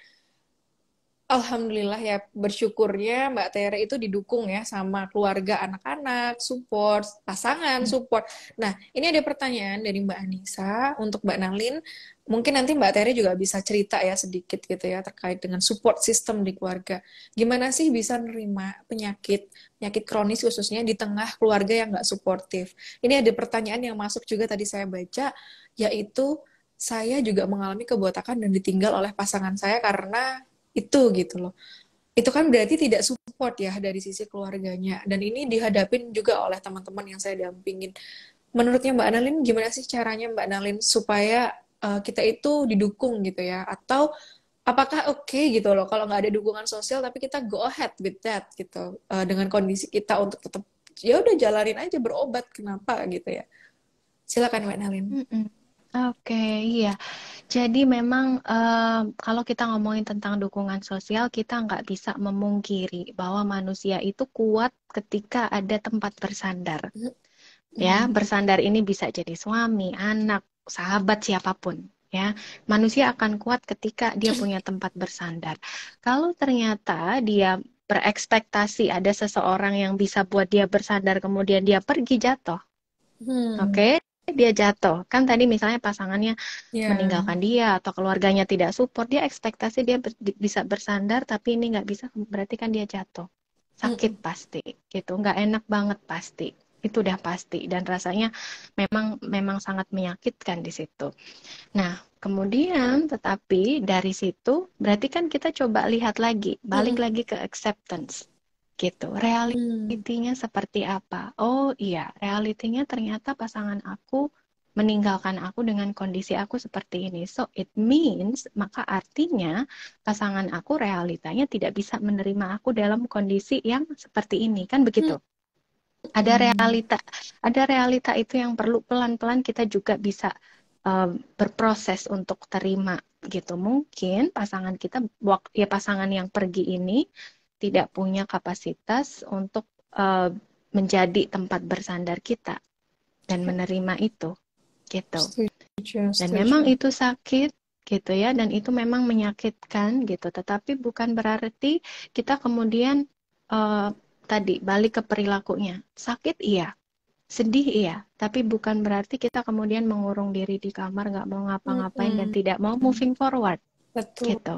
Alhamdulillah ya, bersyukurnya Mbak Tere itu didukung ya sama keluarga, anak-anak, support, pasangan, support. Nah, ini ada pertanyaan dari Mbak Anissa untuk Mbak Nalin. Mungkin nanti Mbak Tere juga bisa cerita ya sedikit gitu ya terkait dengan support system di keluarga. Gimana sih bisa nerima penyakit, penyakit kronis khususnya di tengah keluarga yang nggak suportif? Ini ada pertanyaan yang masuk juga tadi saya baca, yaitu saya juga mengalami kebotakan dan ditinggal oleh pasangan saya karena itu gitu loh. Itu kan berarti tidak support ya dari sisi keluarganya. Dan ini dihadapin juga oleh teman-teman yang saya dampingin. Menurutnya Mbak Analin, gimana sih caranya Mbak Analin supaya kita itu didukung gitu ya? Atau apakah oke gitu loh kalau nggak ada dukungan sosial tapi kita go ahead with that gitu dengan kondisi kita untuk tetap ya udah jalanin aja berobat kenapa gitu ya? Silakan Mbak Analin. Mm-mm. Oke, iya. Jadi memang kalau kita ngomongin tentang dukungan sosial, kita nggak bisa memungkiri bahwa manusia itu kuat ketika ada tempat bersandar. Ya, bersandar ini bisa jadi suami, anak, sahabat, siapapun. Ya, manusia akan kuat ketika dia punya tempat bersandar. Kalau ternyata dia berekspektasi ada seseorang yang bisa buat dia bersandar, kemudian dia pergi jatuh. Oke, dia jatuh. Kan tadi misalnya pasangannya Ya. meninggalkan dia atau keluarganya tidak support, dia ekspektasi dia bisa bersandar, tapi ini nggak bisa, berarti kan dia jatuh. Sakit pasti, gitu. Nggak enak banget pasti. Itu udah pasti. Dan rasanya memang sangat menyakitkan di situ. Nah, kemudian tetapi dari situ, berarti kan kita coba lihat lagi, balik lagi ke acceptance. Gitu. Realitinya seperti apa? Oh iya, realitinya ternyata pasangan aku meninggalkan aku dengan kondisi aku seperti ini. So it means, maka artinya pasangan aku realitanya tidak bisa menerima aku dalam kondisi yang seperti ini. Kan begitu? Ada realita itu yang perlu pelan-pelan kita juga bisa berproses untuk terima gitu. Mungkin pasangan kita, ya pasangan yang pergi ini tidak punya kapasitas untuk menjadi tempat bersandar kita dan menerima itu gitu. Dan memang itu sakit gitu ya, dan itu memang menyakitkan gitu. Tetapi bukan berarti kita kemudian tadi balik ke perilakunya. Sakit iya, sedih iya, tapi bukan berarti kita kemudian mengurung diri di kamar, nggak mau ngapa-ngapain dan tidak mau moving forward. Betul. Gitu.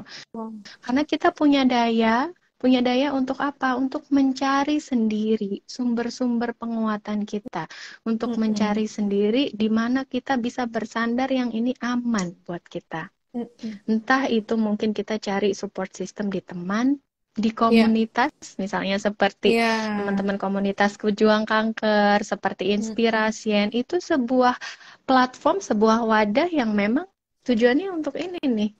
Karena kita punya daya untuk apa? Untuk mencari sendiri sumber-sumber penguatan kita, untuk mencari sendiri di mana kita bisa bersandar yang ini aman buat kita. Entah itu mungkin kita cari support system di teman, di komunitas, misalnya seperti teman-teman komunitasku Juang Kanker, seperti Inspirasien, itu sebuah platform, sebuah wadah yang memang tujuannya untuk ini nih.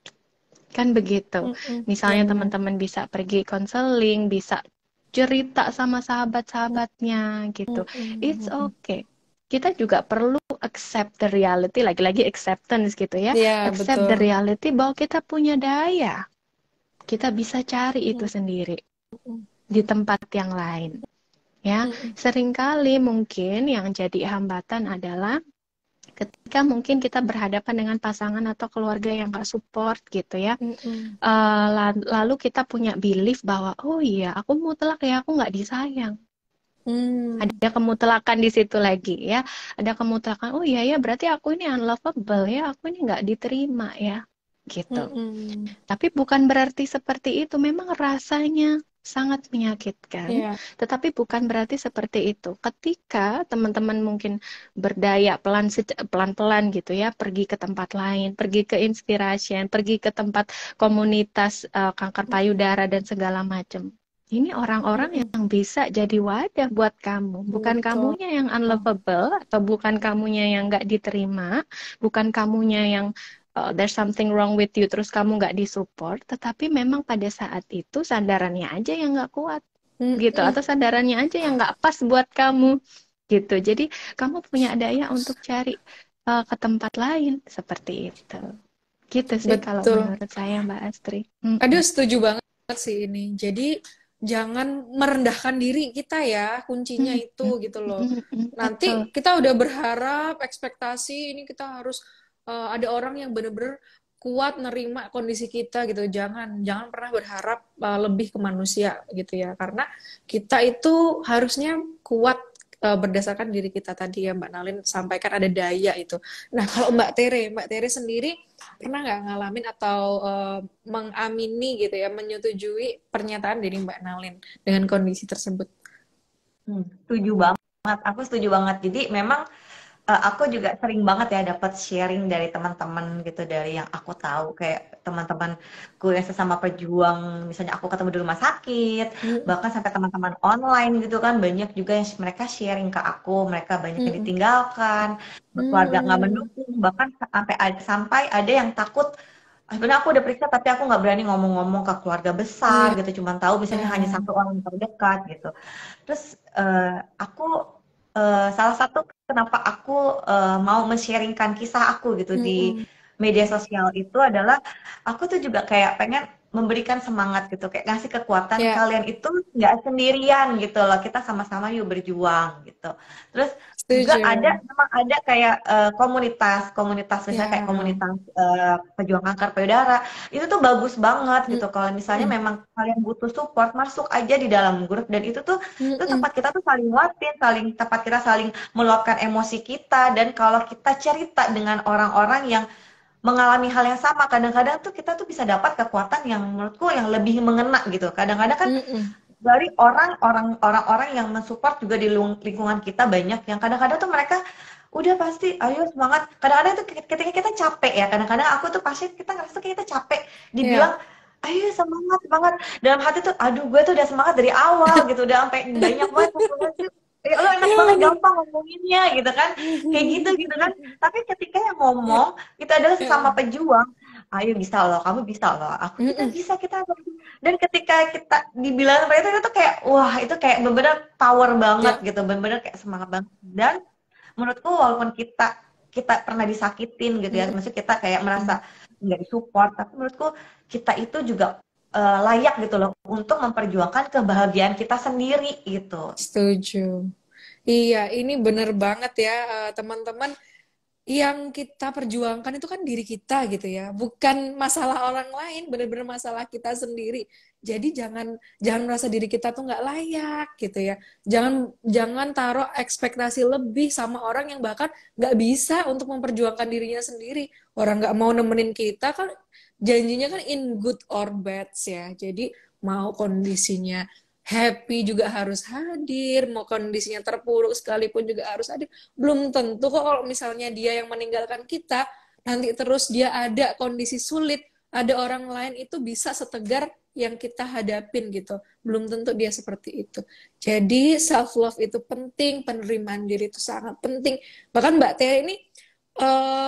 Kan begitu. Misalnya teman-teman bisa pergi konseling, bisa cerita sama sahabat-sahabatnya gitu. It's okay. Kita juga perlu accept the reality, lagi-lagi acceptance gitu ya. Accept the reality bahwa kita punya daya. Kita bisa cari itu sendiri di tempat yang lain. Ya, seringkali mungkin yang jadi hambatan adalah ketika mungkin kita berhadapan dengan pasangan atau keluarga yang gak support gitu ya, lalu kita punya belief bahwa oh iya aku mutlak ya, aku gak disayang. Ada kemutlakan di situ lagi ya, ada kemutlakan, oh iya ya berarti aku ini unlovable ya, aku ini gak diterima ya gitu. Tapi bukan berarti seperti itu, memang rasanya sangat menyakitkan, tetapi bukan berarti seperti itu. Ketika teman-teman mungkin berdaya pelan-pelan gitu ya, pergi ke tempat lain, pergi ke Inspiration, pergi ke tempat komunitas kanker payudara dan segala macam. Ini orang-orang yang bisa jadi wadah buat kamu, bukan kamunya yang unlovable atau bukan kamunya yang nggak diterima, bukan kamunya yang there's something wrong with you, terus kamu nggak disupport, tetapi memang pada saat itu sandarannya aja yang nggak kuat, gitu, atau sandarannya aja yang nggak pas buat kamu, gitu. Jadi kamu punya daya untuk cari ke tempat lain seperti itu, gitu sih. Kalau menurut saya, Mbak Astri. Aduh, setuju banget sih ini. Jadi jangan merendahkan diri kita ya, kuncinya itu gitu loh. Nanti kita udah berharap ekspektasi ini kita harus ada orang yang bener-bener kuat nerima kondisi kita gitu. Jangan pernah berharap lebih ke manusia gitu ya. Karena kita itu harusnya kuat berdasarkan diri kita tadi ya Mbak Nalin sampaikan ada daya itu. Nah kalau Mbak Tere sendiri pernah nggak ngalamin atau mengamini gitu ya, menyetujui pernyataan dari Mbak Nalin dengan kondisi tersebut? Setuju banget, aku setuju banget. Jadi memang aku juga sering banget ya dapat sharing dari teman-teman gitu, dari yang aku tahu kayak teman-temanku yang sesama pejuang, misalnya aku ketemu di rumah sakit, bahkan sampai teman-teman online gitu kan, banyak juga yang mereka sharing ke aku, mereka banyak yang ditinggalkan, keluarga nggak mendukung, bahkan sampai ada yang takut. Sebenarnya aku udah periksa tapi aku nggak berani ngomong-ngomong ke keluarga besar Iya. gitu, cuman tahu misalnya hanya satu orang terdekat gitu. Terus aku salah satu kenapa aku mau men-sharingkan kisah aku gitu di media sosial itu adalah aku tuh juga kayak pengen memberikan semangat gitu, kayak ngasih kekuatan Ya, kalian itu nggak sendirian gitu loh, kita sama-sama yuk berjuang gitu. Terus juga setuju. memang ada kayak komunitas misalnya kayak Ya. komunitas pejuang kanker payudara itu tuh bagus banget gitu. Kalau misalnya Mm-mm. memang kalian butuh support, masuk aja di dalam grup, dan itu Mm-mm. tempat kita tuh saling nguatin, tempat kita saling meluapkan emosi kita. Dan kalau kita cerita dengan orang-orang yang mengalami hal yang sama, kadang-kadang tuh kita tuh bisa dapat kekuatan yang menurutku yang lebih mengena gitu. Kadang-kadang kan Mm-mm. dari orang-orang yang mensupport juga di lingkungan kita banyak yang kadang-kadang tuh mereka udah pasti ayo semangat. Kadang-kadang tuh ketika kita capek ya, kadang-kadang aku tuh pasti kita ngerasa kayak kita capek, dibilang Ya. ayo semangat semangat, dalam hati tuh aduh gue tuh udah semangat dari awal gitu, udah sampai banyak banget ya lo enak Ya banget benar. gampang ngomonginnya gitu kan, kayak gitu kan. Tapi ketika yang ngomong kita adalah sesama Ya. pejuang, ayo bisa loh, kamu bisa loh, kita Mm-mm. bisa, kita. Dan ketika kita dibilang seperti itu tuh kayak wah, itu kayak bener-bener power banget Ya. gitu, bener-bener kayak semangat banget. Dan menurutku walaupun kita kita pernah disakitin gitu ya, Mm-mm. maksudnya kita kayak merasa nggak disupport, tapi menurutku kita itu juga layak gitu loh untuk memperjuangkan kebahagiaan kita sendiri gitu. Setuju. Iya, ini bener banget ya, teman-teman. Yang kita perjuangkan itu kan diri kita gitu ya, bukan masalah orang lain, bener-bener masalah kita sendiri. Jadi jangan jangan merasa diri kita tuh nggak layak gitu ya. Jangan jangan taruh ekspektasi lebih sama orang yang bahkan nggak bisa untuk memperjuangkan dirinya sendiri. Orang nggak mau nemenin kita kan janjinya kan in good or bad ya. Jadi mau kondisinya happy juga harus hadir, mau kondisinya terpuruk sekalipun juga harus hadir. Belum tentu kok kalau misalnya dia yang meninggalkan kita, nanti terus dia ada kondisi sulit, ada orang lain itu bisa setegar yang kita hadapin gitu. Belum tentu dia seperti itu. Jadi self love itu penting, penerimaan diri itu sangat penting. Bahkan Mbak Tere ini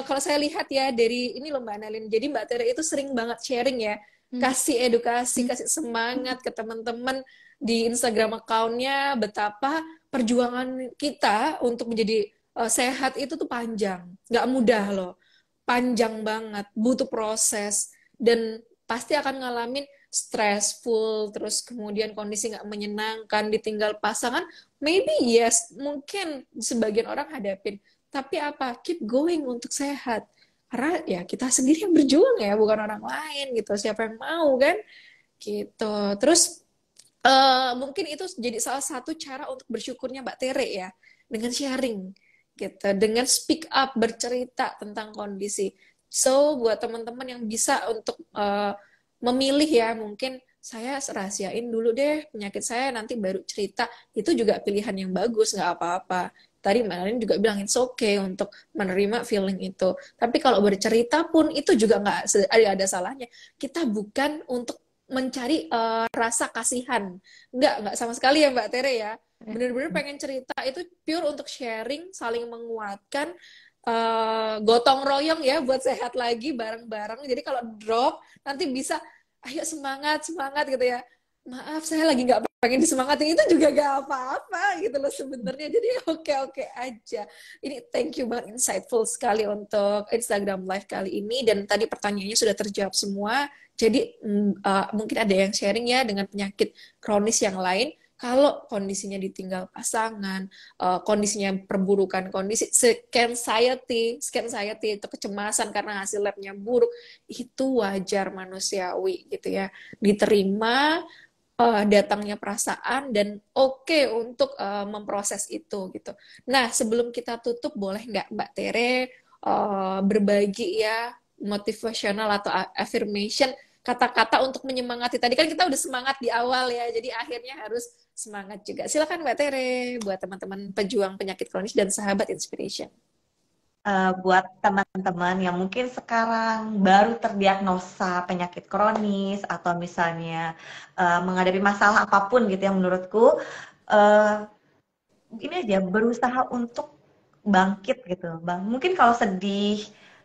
kalau saya lihat ya dari ini loh Mbak Analin, jadi Mbak Tere itu sering banget sharing ya, kasih edukasi, kasih semangat ke teman-teman di Instagram account-nya betapa perjuangan kita untuk menjadi sehat itu tuh panjang, nggak mudah loh, panjang banget, butuh proses dan pasti akan ngalamin stressful, terus kemudian kondisi nggak menyenangkan, ditinggal pasangan, maybe yes, mungkin sebagian orang hadapin, tapi apa? Keep going untuk sehat. Karena ya kita sendiri yang berjuang ya, bukan orang lain gitu. Siapa yang mau kan? Gitu. Terus mungkin itu jadi salah satu cara untuk bersyukurnya Mbak Tere ya, dengan sharing gitu, dengan speak up, bercerita tentang kondisi. So buat teman-teman yang bisa untuk memilih ya, mungkin saya rahasiain dulu deh penyakit saya, nanti baru cerita. Itu juga pilihan yang bagus, nggak apa-apa. Tadi Mbak Narin juga bilang it's okay untuk menerima feeling itu. Tapi kalau bercerita pun itu juga nggak ada salahnya. Kita bukan untuk mencari rasa kasihan. Nggak sama sekali ya Mbak Tere ya. Bener-bener pengen cerita itu pure untuk sharing, saling menguatkan, gotong royong ya buat sehat lagi bareng-bareng. Jadi kalau drop nanti bisa, ayo semangat semangat gitu ya. Maaf saya lagi nggak pengen disemangatin, itu juga gak apa-apa gitu loh sebenarnya. Jadi oke-oke aja. Ini thank you banget, insightful sekali untuk Instagram Live kali ini, dan tadi pertanyaannya sudah terjawab semua. Jadi mungkin ada yang sharing ya dengan penyakit kronis yang lain. Kalau kondisinya ditinggal pasangan, kondisinya perburukan kondisi, scan anxiety itu kecemasan karena hasil labnya buruk, itu wajar manusiawi gitu ya. Diterima datangnya perasaan dan oke untuk memproses itu gitu. Nah, sebelum kita tutup boleh nggak Mbak Tere berbagi ya motivational atau affirmation kata-kata untuk menyemangati. Tadi kan kita udah semangat di awal ya, jadi akhirnya harus semangat juga. Silakan Mbak Tere buat teman-teman pejuang penyakit kronis dan sahabat inspiration. Buat teman-teman yang mungkin sekarang baru terdiagnosa penyakit kronis atau misalnya menghadapi masalah apapun gitu yang menurutku uh, ini aja berusaha untuk bangkit gitu bang. Mungkin kalau sedih,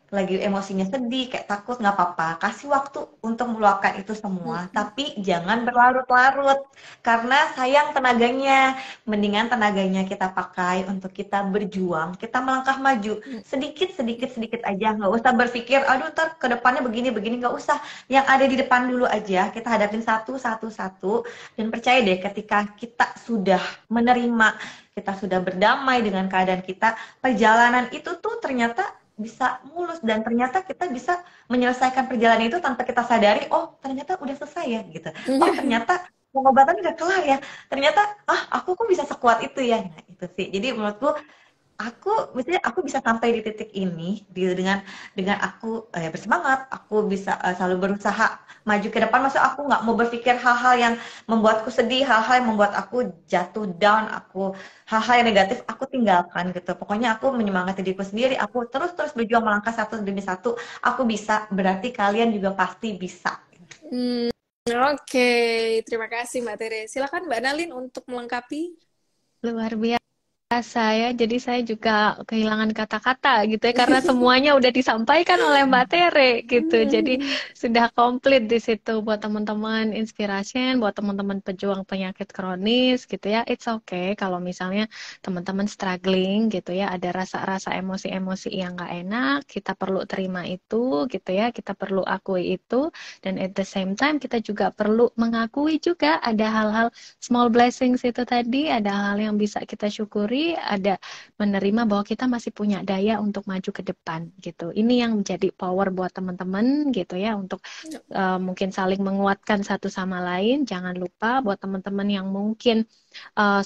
lagi emosinya sedih, kayak takut nggak apa-apa. Kasih waktu untuk meluapkan itu semua, tapi jangan berlarut-larut karena sayang tenaganya. Mendingan tenaganya kita pakai untuk kita berjuang, kita melangkah maju sedikit sedikit sedikit aja. Nggak usah berpikir, aduh ntar ke depannya begini begini, nggak usah. Yang ada di depan dulu aja, kita hadapin satu satu satu. Dan percaya deh, ketika kita sudah menerima, kita sudah berdamai dengan keadaan kita, perjalanan itu tuh ternyata bisa mulus dan ternyata kita bisa menyelesaikan perjalanan itu tanpa kita sadari, oh ternyata udah selesai ya gitu. Oh ternyata pengobatan udah kelar ya. Ternyata aku kok bisa sekuat itu ya. Nah, itu sih. Jadi menurutku misalnya aku bisa sampai di titik ini dengan aku bersemangat, aku bisa selalu berusaha maju ke depan. Maksud aku nggak mau berpikir hal-hal yang membuatku sedih, hal-hal yang membuat aku jatuh down, hal-hal yang negatif aku tinggalkan gitu. Pokoknya aku menyemangati diriku sendiri, aku terus berjuang melangkah satu demi satu. Aku bisa, berarti kalian juga pasti bisa. Oke, terima kasih Mbak Tere. Silakan Mbak Nalin untuk melengkapi. Luar biasa ya, jadi saya juga kehilangan kata-kata gitu ya, karena semuanya udah disampaikan oleh Mbak Tere gitu. Jadi sudah komplit di situ buat teman-teman inspiration, buat teman-teman pejuang penyakit kronis gitu ya. It's okay kalau misalnya teman-teman struggling gitu ya, ada rasa-rasa emosi-emosi yang nggak enak, kita perlu terima itu gitu ya, kita perlu akui itu, dan at the same time kita juga perlu mengakui juga ada hal-hal small blessings itu tadi, ada hal yang bisa kita syukuri, ada menerima bahwa kita masih punya daya untuk maju ke depan gitu. Ini yang menjadi power buat teman-teman gitu ya, untuk mungkin saling menguatkan satu sama lain. Jangan lupa buat teman-teman yang mungkin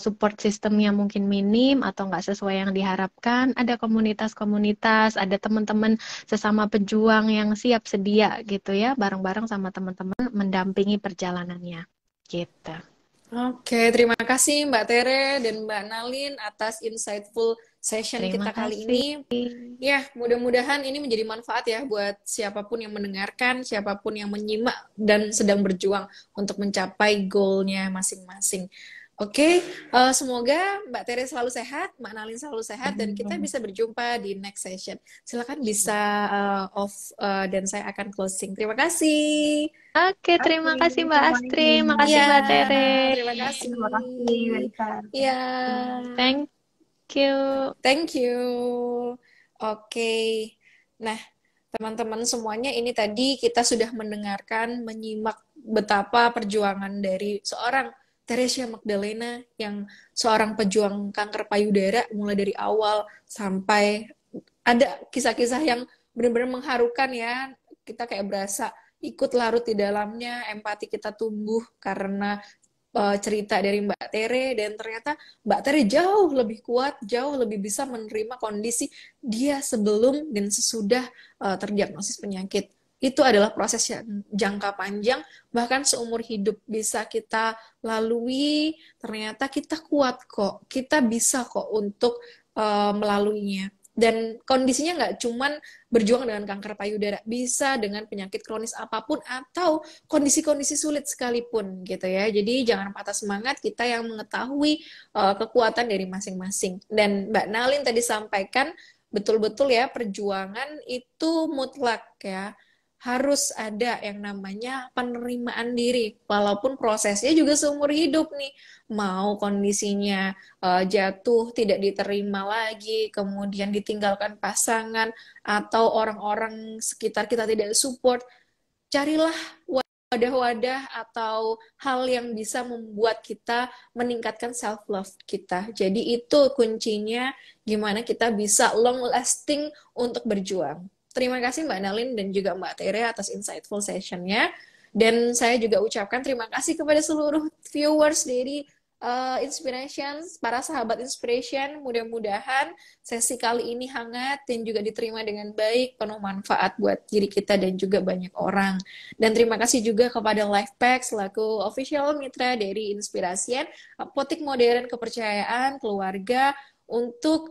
support sistemnya mungkin minim atau nggak sesuai yang diharapkan, ada komunitas-komunitas, ada teman-teman sesama pejuang yang siap sedia gitu ya, bareng-bareng sama teman-teman mendampingi perjalanannya gitu. Oke, terima kasih Mbak Tere dan Mbak Nalin atas insightful session Terima kita kali kasih. ini. Ya, mudah-mudahan ini menjadi manfaat ya buat siapapun yang mendengarkan, siapapun yang menyimak dan sedang berjuang untuk mencapai goalnya masing-masing. Oke, semoga Mbak Tere selalu sehat, Mbak Nalin selalu sehat, dan kita bisa berjumpa di next session. Silakan bisa off dan saya akan closing. Terima kasih. Oke, terima kasih Mbak Astri, makasih Ya, Mbak Tere. terima kasih. Terima kasih, Melisa. Ya, Thank you. thank you. Oke, nah teman-teman semuanya, ini tadi kita sudah mendengarkan, menyimak betapa perjuangan dari seorang Teresia Magdalena yang seorang pejuang kanker payudara mulai dari awal sampai ada kisah-kisah yang benar-benar mengharukan ya. Kita kayak berasa ikut larut di dalamnya, empati kita tumbuh karena cerita dari Mbak Tere, dan ternyata Mbak Tere jauh lebih kuat, jauh lebih bisa menerima kondisi dia sebelum dan sesudah terdiagnosis penyakit. Itu adalah proses yang jangka panjang, bahkan seumur hidup bisa kita lalui. Ternyata kita kuat kok, kita bisa kok untuk melaluinya. Dan kondisinya nggak cuman berjuang dengan kanker payudara, bisa dengan penyakit kronis apapun atau kondisi-kondisi sulit sekalipun gitu ya. Jadi jangan patah semangat, kita yang mengetahui kekuatan dari masing-masing. Dan Mbak Nalin tadi sampaikan betul-betul ya, perjuangan itu mutlak ya. Harus ada yang namanya penerimaan diri, walaupun prosesnya juga seumur hidup nih. Mau kondisinya jatuh, tidak diterima lagi, kemudian ditinggalkan pasangan, atau orang-orang sekitar kita tidak support, carilah wadah-wadah atau hal yang bisa membuat kita meningkatkan self love kita. Jadi itu kuncinya gimana kita bisa long lasting untuk berjuang. Terima kasih Mbak Nalin dan juga Mbak Tere atas insightful sessionnya. Dan saya juga ucapkan terima kasih kepada seluruh viewers dari Inspiration, para sahabat Inspiration. Mudah-mudahan sesi kali ini hangat dan juga diterima dengan baik, penuh manfaat buat diri kita dan juga banyak orang. Dan terima kasih juga kepada Lifepack selaku official mitra dari Inspiration, apotik modern kepercayaan keluarga untuk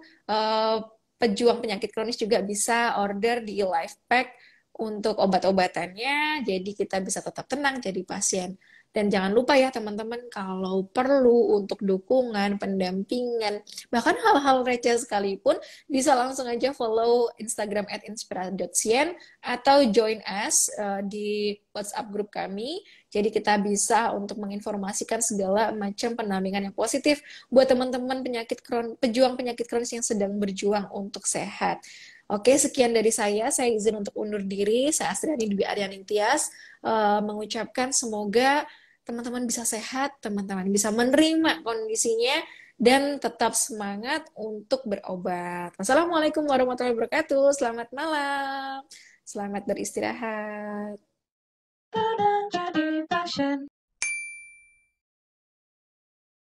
pejuang penyakit kronis juga bisa order di Lifepack untuk obat-obatannya, jadi kita bisa tetap tenang jadi pasien. Dan jangan lupa ya teman-teman, kalau perlu untuk dukungan, pendampingan, bahkan hal-hal receh sekalipun, bisa langsung aja follow Instagram @inspira.cien atau join us di WhatsApp grup kami. Jadi kita bisa untuk menginformasikan segala macam pendampingan yang positif buat teman-teman pejuang penyakit kronis yang sedang berjuang untuk sehat. Oke, sekian dari saya izin untuk undur diri. Saya Astriani Dwi Aryaning Tias, mengucapkan semoga teman-teman bisa sehat, teman-teman bisa menerima kondisinya, dan tetap semangat untuk berobat. Wassalamualaikum warahmatullahi wabarakatuh. Selamat malam. Selamat beristirahat.